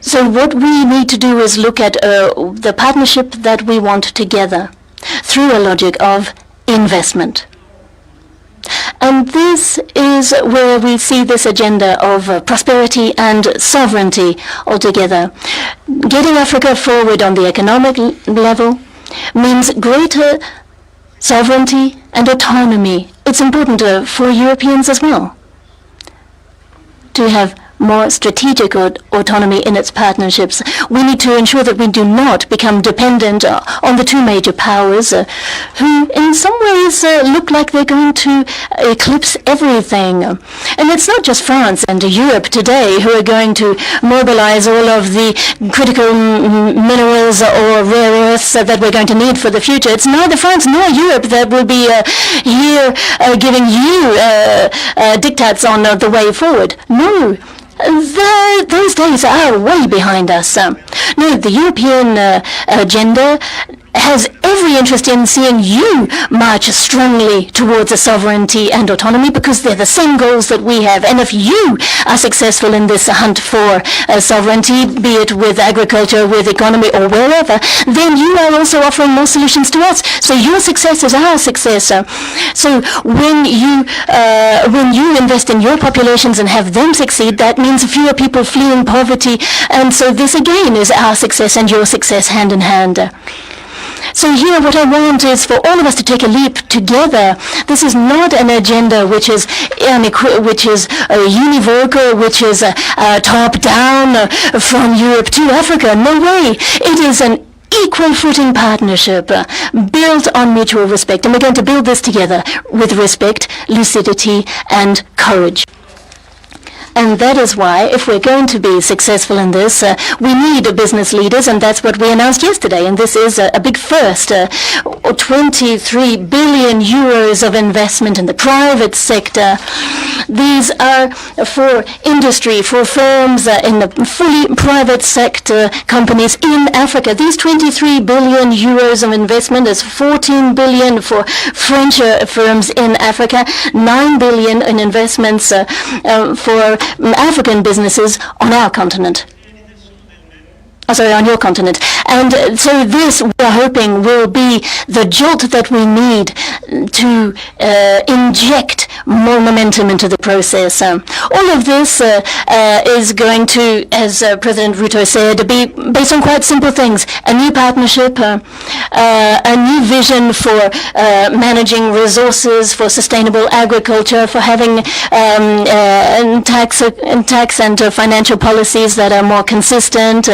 So what we need to do is look at the partnership that we want together through a logic of investment. And this is where we see this agenda of prosperity and sovereignty altogether. Getting Africa forward on the economic level means greater sovereignty and autonomy. It's important for Europeans as well to have more strategic autonomy in its partnerships. We need to ensure that we do not become dependent on the two major powers who in some ways look like they're going to eclipse everything. And it's not just France and Europe today who are going to mobilize all of the critical minerals or rare earths that we're going to need for the future. It's neither France nor Europe that will be here giving you diktats on the way forward. No. Those days are way behind us. No, the European agenda has every interest in seeing you march strongly towards a sovereignty and autonomy because they're the same goals that we have. And if you are successful in this hunt for sovereignty, be it with agriculture, with economy, or wherever, then you are also offering more solutions to us. So your success is our success. So when you invest in your populations and have them succeed, that means fewer people fleeing poverty. And so this again is our success and your success hand in hand. So here what I want is for all of us to take a leap together. This is not an agenda which is univocal, which is top-down from Europe to Africa. No way. It is an equal footing partnership built on mutual respect. And we're going to build this together with respect, lucidity, and courage. And that is why, if we're going to be successful in this, we need business leaders, and that's what we announced yesterday. And this is a big first. or 23 billion euros of investment in the private sector. These are for industry, for firms in the fully private sector companies in Africa. These 23 billion euros of investment is 14 billion for French firms in Africa, 9 billion in investments for African businesses on our continent. On your continent. And so this, we're hoping, will be the jolt that we need to inject more momentum into the process. All of this is going to, as President Ruto said, be based on quite simple things. A new partnership, a new vision for managing resources, for sustainable agriculture, for having tax and financial policies that are more consistent.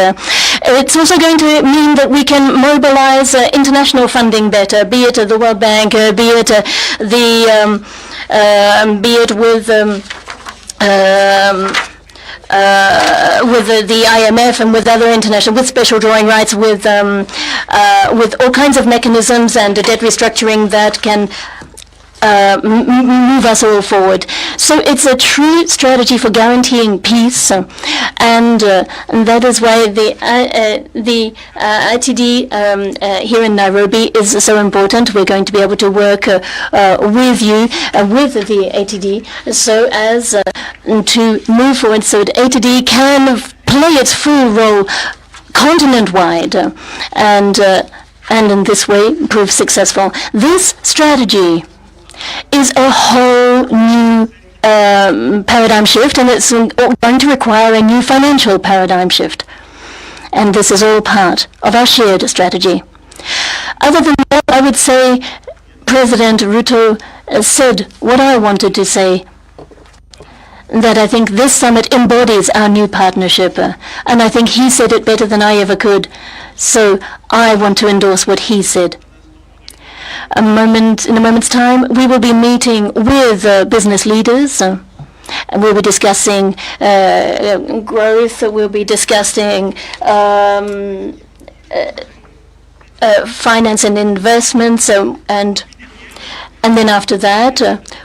It's also going to mean that we can mobilize international funding better, be it the World Bank, be it with the IMF and with other international, with special drawing rights, with all kinds of mechanisms and debt restructuring that can move us all forward. So it's a true strategy for guaranteeing peace, and that is why the ITD here in Nairobi is so important. We're going to be able to work with you, with the ATD, so as to move forward, so that ATD can play its full role continent-wide, and in this way prove successful. This strategy is a whole new paradigm shift, and it's going to require a new financial paradigm shift. And this is all part of our shared strategy. Other than that, I would say President Ruto said what I wanted to say, that I think this summit embodies our new partnership, and I think he said it better than I ever could. So I want to endorse what he said. In a moment's time, we will be meeting with business leaders, and we'll be discussing growth. We'll be discussing finance and investments, and then after that,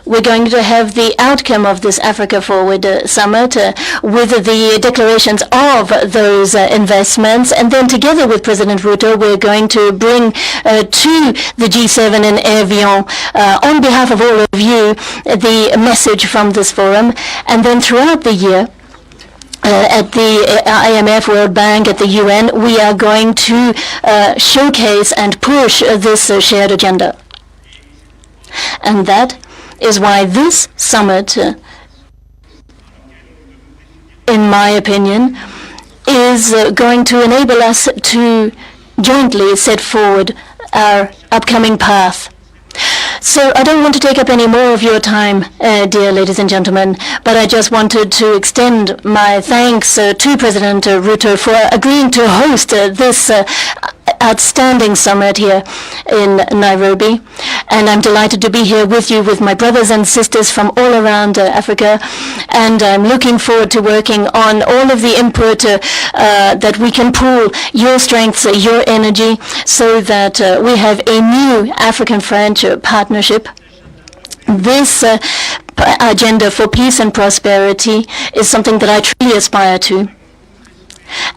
we're going to have the outcome of this Africa Forward Summit with the declarations of those investments. And then together with President Ruto, we're going to bring to the G7 in Evian, on behalf of all of you, the message from this forum. And then throughout the year, at the IMF, World Bank, at the UN, we are going to showcase and push this shared agenda. And that is why this summit, in my opinion, is going to enable us to jointly set forward our upcoming path. So I don't want to take up any more of your time, dear ladies and gentlemen, but I just wanted to extend my thanks to President Ruto for agreeing to host this outstanding summit here in Nairobi. And I'm delighted to be here with you, with my brothers and sisters from all around Africa. And I'm looking forward to working on all of the input that we can pool, your strengths, your energy, so that we have a new African-French partnership. This agenda for peace and prosperity is something that I truly aspire to.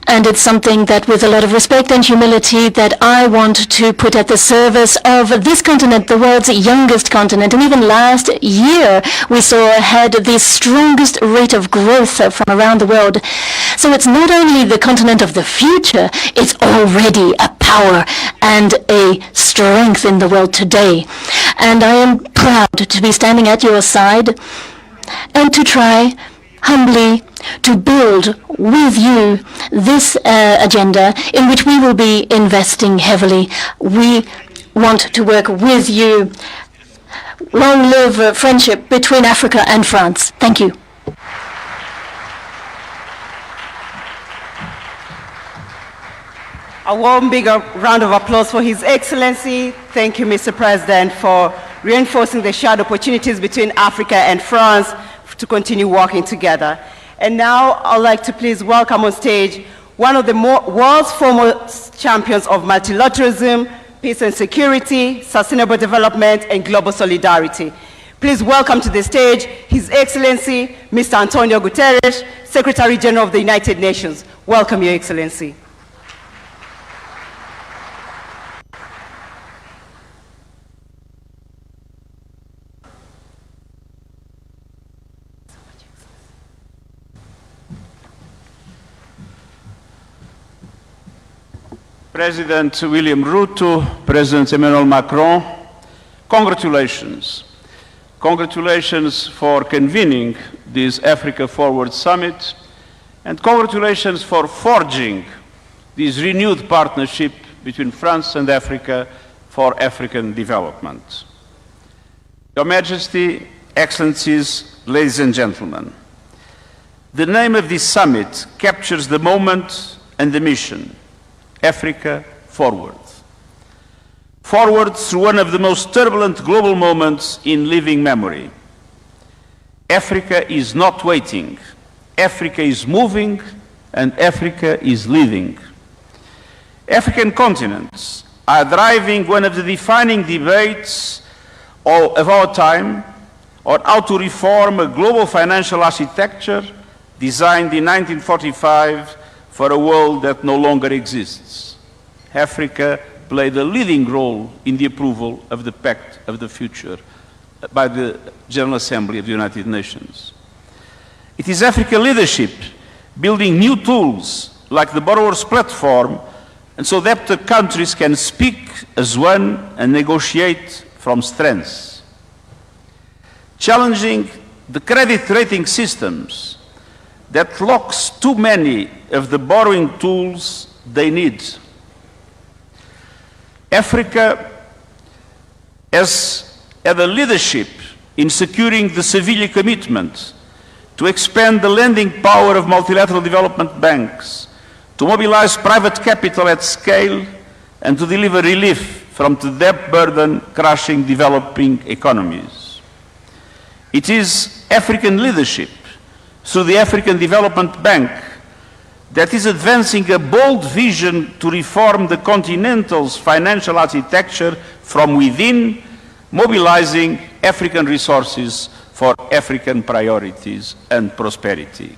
And it's something that, with a lot of respect and humility, that I want to put at the service of this continent, the world's youngest continent. And even last year, we had the strongest rate of growth from around the world. So it's not only the continent of the future, it's already a power and a strength in the world today. And I am proud to be standing at your side and to try humbly to build with you this agenda in which we will be investing heavily. We want to work with you. Long live friendship between Africa and France. Thank you. A warm, big round of applause for His Excellency. Thank you, Mr. President, for reinforcing the shared opportunities between Africa and France to continue working together. And now I'd like to please welcome on stage one of the world's foremost champions of multilateralism, peace and security, sustainable development, and global solidarity. Please welcome to the stage His Excellency, Mr. Antonio Guterres, Secretary General of the United Nations. Welcome, Your Excellency. President William Ruto, President Emmanuel Macron, congratulations. Congratulations for convening this Africa Forward Summit, and congratulations for forging this renewed partnership between France and Africa for African development. Your Majesty, Excellencies, ladies and gentlemen, the name of this summit captures the moment and the mission: Africa Forward. Forward through one of the most turbulent global moments in living memory. Africa is not waiting. Africa is moving, and Africa is leading. African continents are driving one of the defining debates of our time on how to reform a global financial architecture designed in 1945 for a world that no longer exists. Africa played a leading role in the approval of the Pact of the Future by the General Assembly of the United Nations. It is African leadership building new tools like the Borrowers' Platform, and so that the countries can speak as one and negotiate from strengths. Challenging the credit rating systems that locks too many of the borrowing tools they need. Africa has had a leadership in securing the Seville commitment to expand the lending power of multilateral development banks, to mobilize private capital at scale, and to deliver relief from the debt burden crushing developing economies. It is African leadership through the African Development Bank that is advancing a bold vision to reform the continental's financial architecture from within, mobilizing African resources for African priorities and prosperity.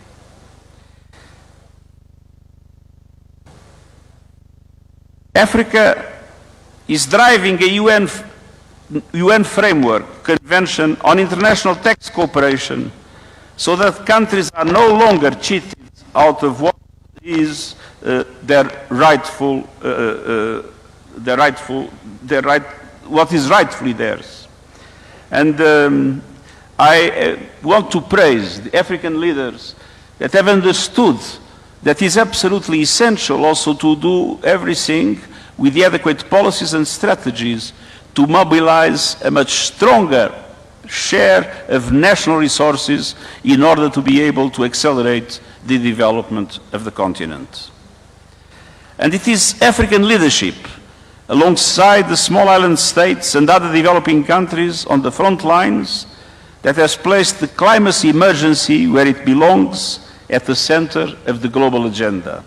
Africa is driving a UN framework convention on international tax cooperation so that countries are no longer cheated out of what is what is rightfully theirs. And I want to praise the African leaders that have understood that it is absolutely essential also to do everything with the adequate policies and strategies to mobilize a much stronger share of national resources in order to be able to accelerate the development of the continent. And it is African leadership, alongside the small island states and other developing countries on the front lines, that has placed the climate emergency where it belongs, at the center of the global agenda.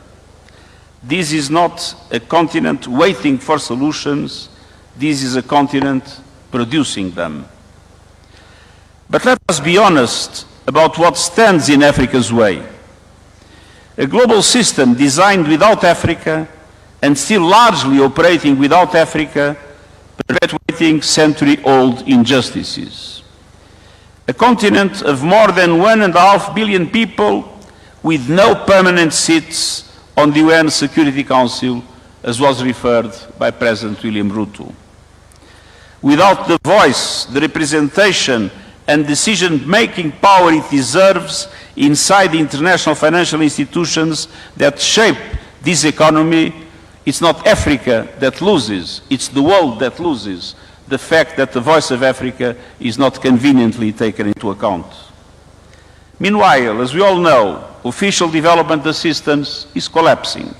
This is not a continent waiting for solutions, this is a continent producing them. But let us be honest about what stands in Africa's way. A global system designed without Africa and still largely operating without Africa, perpetuating century-old injustices. A continent of more than 1.5 billion people with no permanent seats on the UN Security Council, as was referred by President William Ruto. Without the voice, the representation and decision-making power it deserves inside the international financial institutions that shape this economy, it's not Africa that loses, it's the world that loses the fact that the voice of Africa is not conveniently taken into account. Meanwhile, as we all know, official development assistance is collapsing.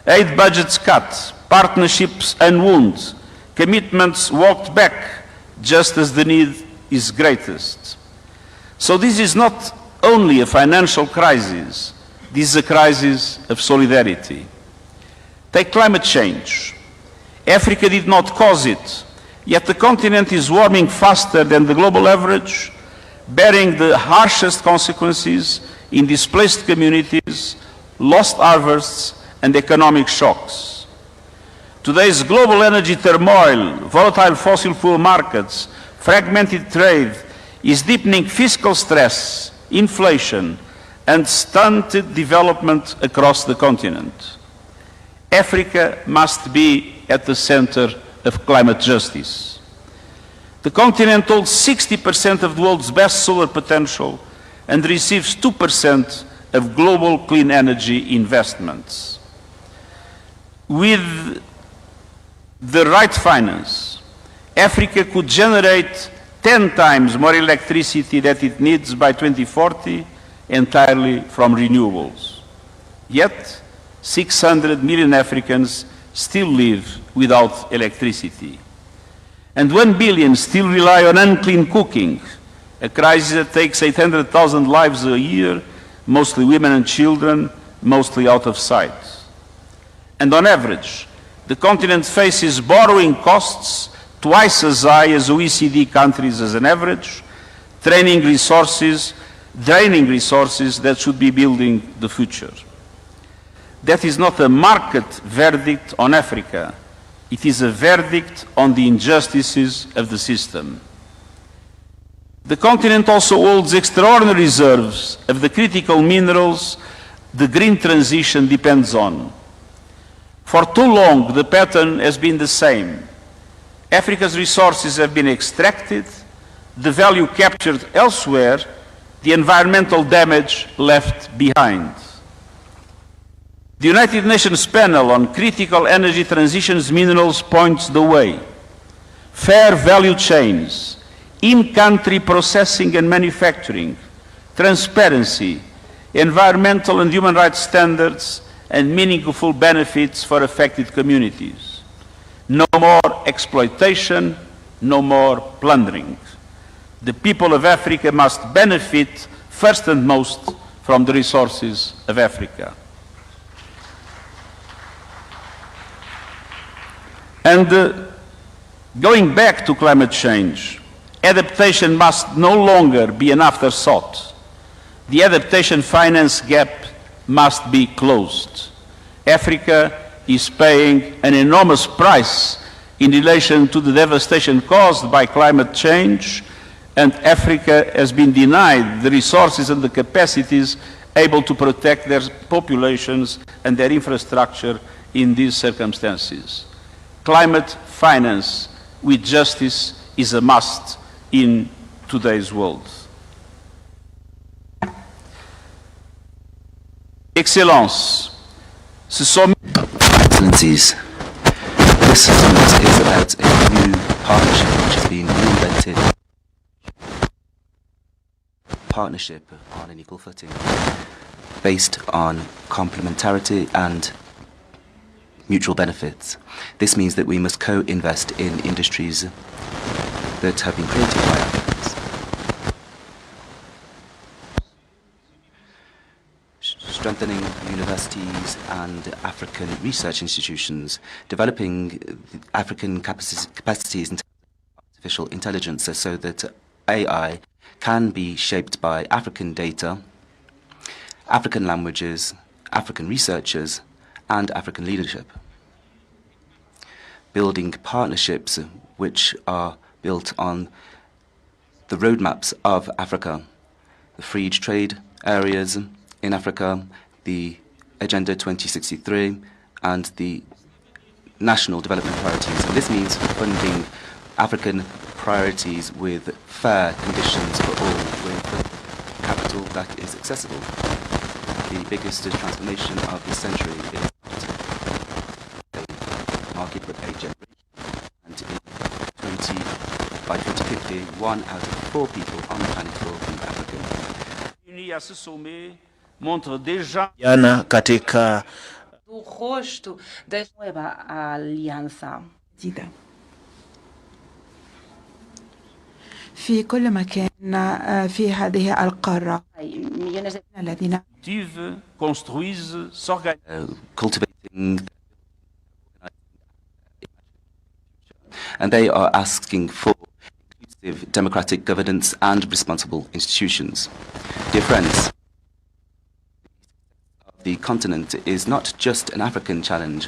Aid budgets cut, partnerships unwound, commitments walked back just as the need is greatest. So this is not only a financial crisis, this is a crisis of solidarity. Take climate change. Africa did not cause it, yet the continent is warming faster than the global average, bearing the harshest consequences in displaced communities, lost harvests, and economic shocks. Today's global energy turmoil, volatile fossil fuel markets, fragmented trade, is deepening fiscal stress, inflation, and stunted development across the continent. Africa must be at the center of climate justice. The continent holds 60% of the world's best solar potential and receives 2% of global clean energy investments. With the right finance, Africa could generate 10 times more electricity that it needs by 2040 entirely from renewables. Yet, 600 million Africans still live without electricity. And 1 billion still rely on unclean cooking, a crisis that takes 800,000 lives a year, mostly women and children, mostly out of sight. And on average, the continent faces borrowing costs twice as high as OECD countries as an average, draining resources that should be building the future. That is not a market verdict on Africa. It is a verdict on the injustices of the system. The continent also holds extraordinary reserves of the critical minerals the green transition depends on. For too long, the pattern has been the same. Africa's resources have been extracted, the value captured elsewhere, the environmental damage left behind. The United Nations panel on critical energy transitions minerals points the way. Fair value chains, in-country processing and manufacturing, transparency, environmental and human rights standards, and meaningful benefits for affected communities. No more exploitation, no more plundering. The people of Africa must benefit first and most from the resources of Africa. And going back to climate change, adaptation must no longer be an afterthought. The adaptation finance gap must be closed. Africa is paying an enormous price in relation to the devastation caused by climate change, and Africa has been denied the resources and the capacities able to protect their populations and their infrastructure in these circumstances. Climate finance with justice is a must in today's world. Excellences, Excellencies, this summit is about a new partnership which has been reinvented. Partnership on an equal footing, based on complementarity and mutual benefits. This means that we must co-invest in industries that have been created by Africans. Strengthening universities and African research institutions, developing African capacities in artificial intelligence so that AI can be shaped by African data, African languages, African researchers, and African leadership. Building partnerships which are built on the roadmaps of Africa, the free trade areas in Africa, the Agenda 2063, and the national development priorities. And this means funding African priorities with fair conditions for all, with capital that is accessible. The biggest transformation of this century is a market but a generation. And by 2050, 1 out of 4 people on the planet will be African. Jana katika do rosto da nueva alianza. في كل مكان في هذه القارة الذين construisent, s'organisent. Cultivating and they are asking for inclusive democratic governance and responsible institutions. Dear friends, the continent is not just an African challenge.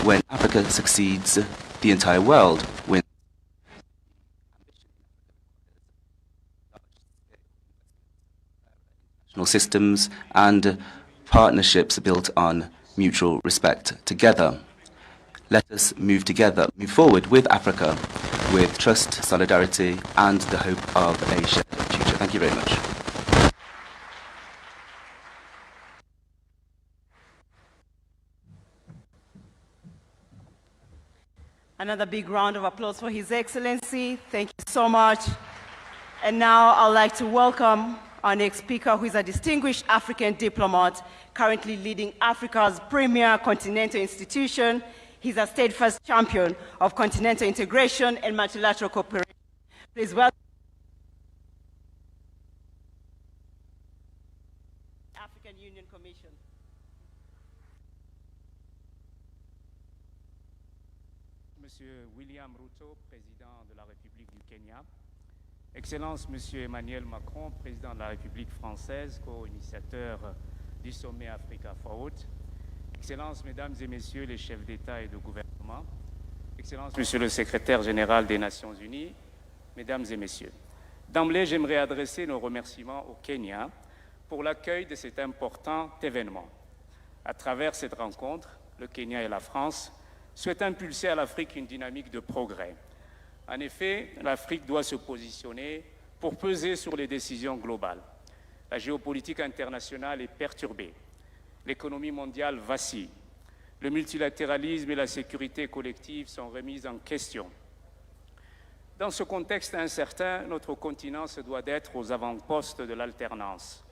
When Africa succeeds, the entire world wins. National systems and partnerships built on mutual respect. Together, let us move forward with Africa, with trust, solidarity, and the hope of a shared future. Thank you very much. Another big round of applause for His Excellency. Thank you so much. And now I'd like to welcome our next speaker, who is a distinguished African diplomat, currently leading Africa's premier continental institution. He's a steadfast champion of continental integration and multilateral cooperation. Please welcome the African Union Commission. Monsieur William Ruto, président de la République du Kenya. Excellence, Monsieur Emmanuel Macron, président de la République française, co-initiateur du sommet Africa Forward. Excellences, Mesdames et Messieurs les chefs d'État et de gouvernement. Excellences, Monsieur le secrétaire général des Nations Unies, Mesdames et Messieurs. D'emblée, j'aimerais adresser nos remerciements au Kenya pour l'accueil de cet important événement. À travers cette rencontre, le Kenya et la France souhaitent impulser à l'Afrique une dynamique de progrès. En effet, l'Afrique doit se positionner pour peser sur les décisions globales. La géopolitique internationale est perturbée. L'économie mondiale vacille. Le multilatéralisme et la sécurité collective sont remises en question. Dans ce contexte incertain, notre continent se doit d'être aux avant-postes de l'alternance.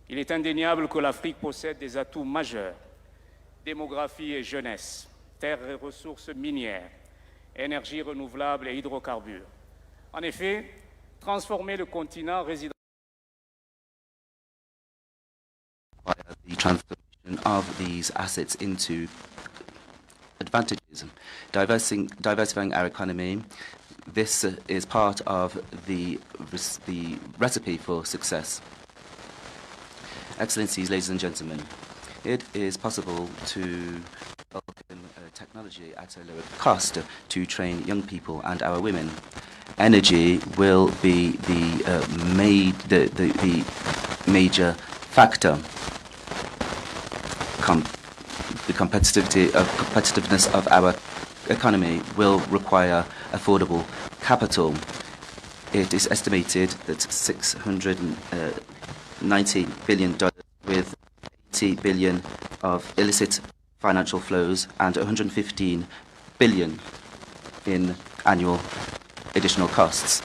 Il est indéniable que l'Afrique possède des atouts majeurs: démographie et jeunesse, terres et ressources minières, énergie renouvelable et hydrocarbures. En effet, transformer le continent résidentiel the transformation of these assets into advantages, diversifying our economy. This is part of the recipe for success. Excellencies, ladies and gentlemen, it is possible to welcome technology at a lower cost to train young people and our women. Energy will be the major factor. The competitiveness of our economy will require affordable capital. It is estimated that $690 billion, with 80 billion of illicit financial flows and 115 billion in annual additional costs.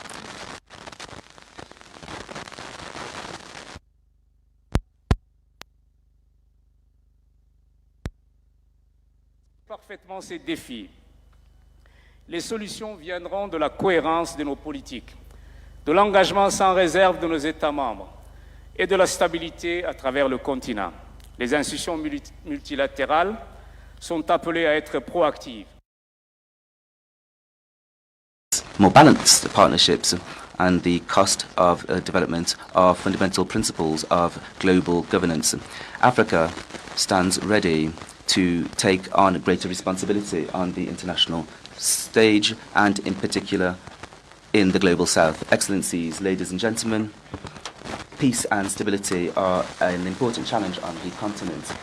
Parfaitement ces défis. Les solutions viendront de la cohérence de nos politiques, de l'engagement sans réserve de nos États membres et de la stabilité à travers le continent. Les institutions multilatérales sont appelées à être proactives. More balanced partnerships and the cost of development are fundamental principles of global governance. Africa stands ready to take on greater responsibility on the international stage and in particular in the global south. Excellencies, ladies and gentlemen, peace and stability are an important challenge on the continent.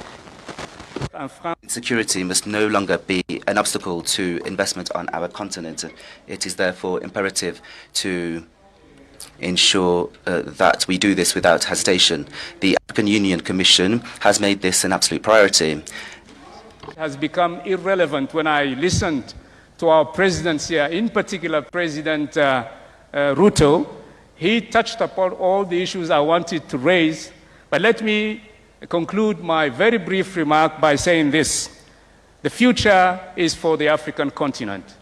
Security must no longer be an obstacle to investment on our continent. It is therefore imperative to ensure that we do this without hesitation. The African Union Commission has made this an absolute priority. It has become irrelevant when I listened to our presidents here, in particular President Ruto. He touched upon all the issues I wanted to raise, but let me conclude my very brief remark by saying this. The future is for the African continent.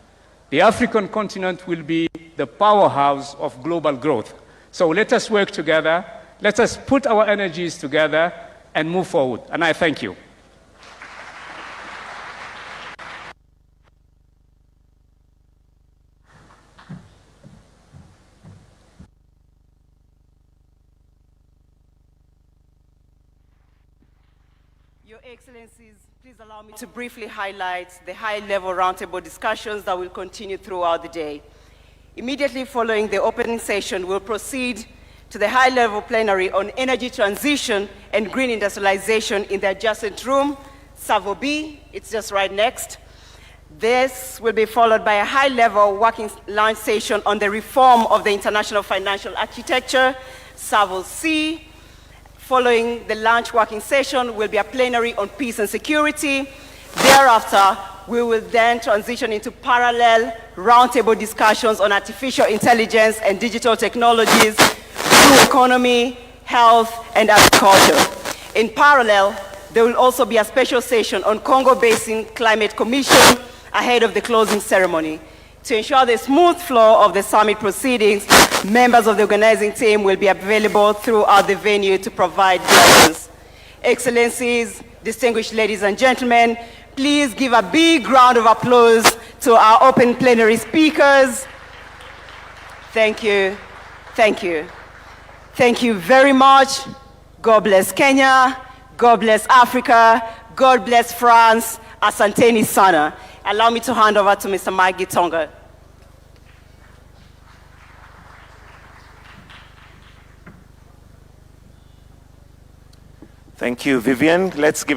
The African continent will be the powerhouse of global growth. So let us work together, let us put our energies together and move forward. And I thank you. Your Excellencies, please allow me to briefly highlight the high-level roundtable discussions that will continue throughout the day. Immediately following the opening session, we'll proceed to the high-level plenary on energy transition and green industrialization in the adjacent room, Savo B, it's just right next. This will be followed by a high-level working lunch session on the reform of the international financial architecture, Savo C. Following the lunch working session will be a plenary on peace and security. Thereafter, we will then transition into parallel roundtable discussions on artificial intelligence and digital technologies, blue economy, health, and agriculture. In parallel, there will also be a special session on Congo Basin Climate Commission ahead of the closing ceremony. To ensure the smooth flow of the summit proceedings, members of the organizing team will be available throughout the venue to provide guidance. Excellencies, distinguished ladies and gentlemen, please give a big round of applause to our open plenary speakers. Thank you. Thank you. Thank you very much. God bless Kenya. God bless Africa. God bless France. Asanteni sana. Allow me to hand over to Mr. Mike Gitonga. Thank you, Vivian. Let's give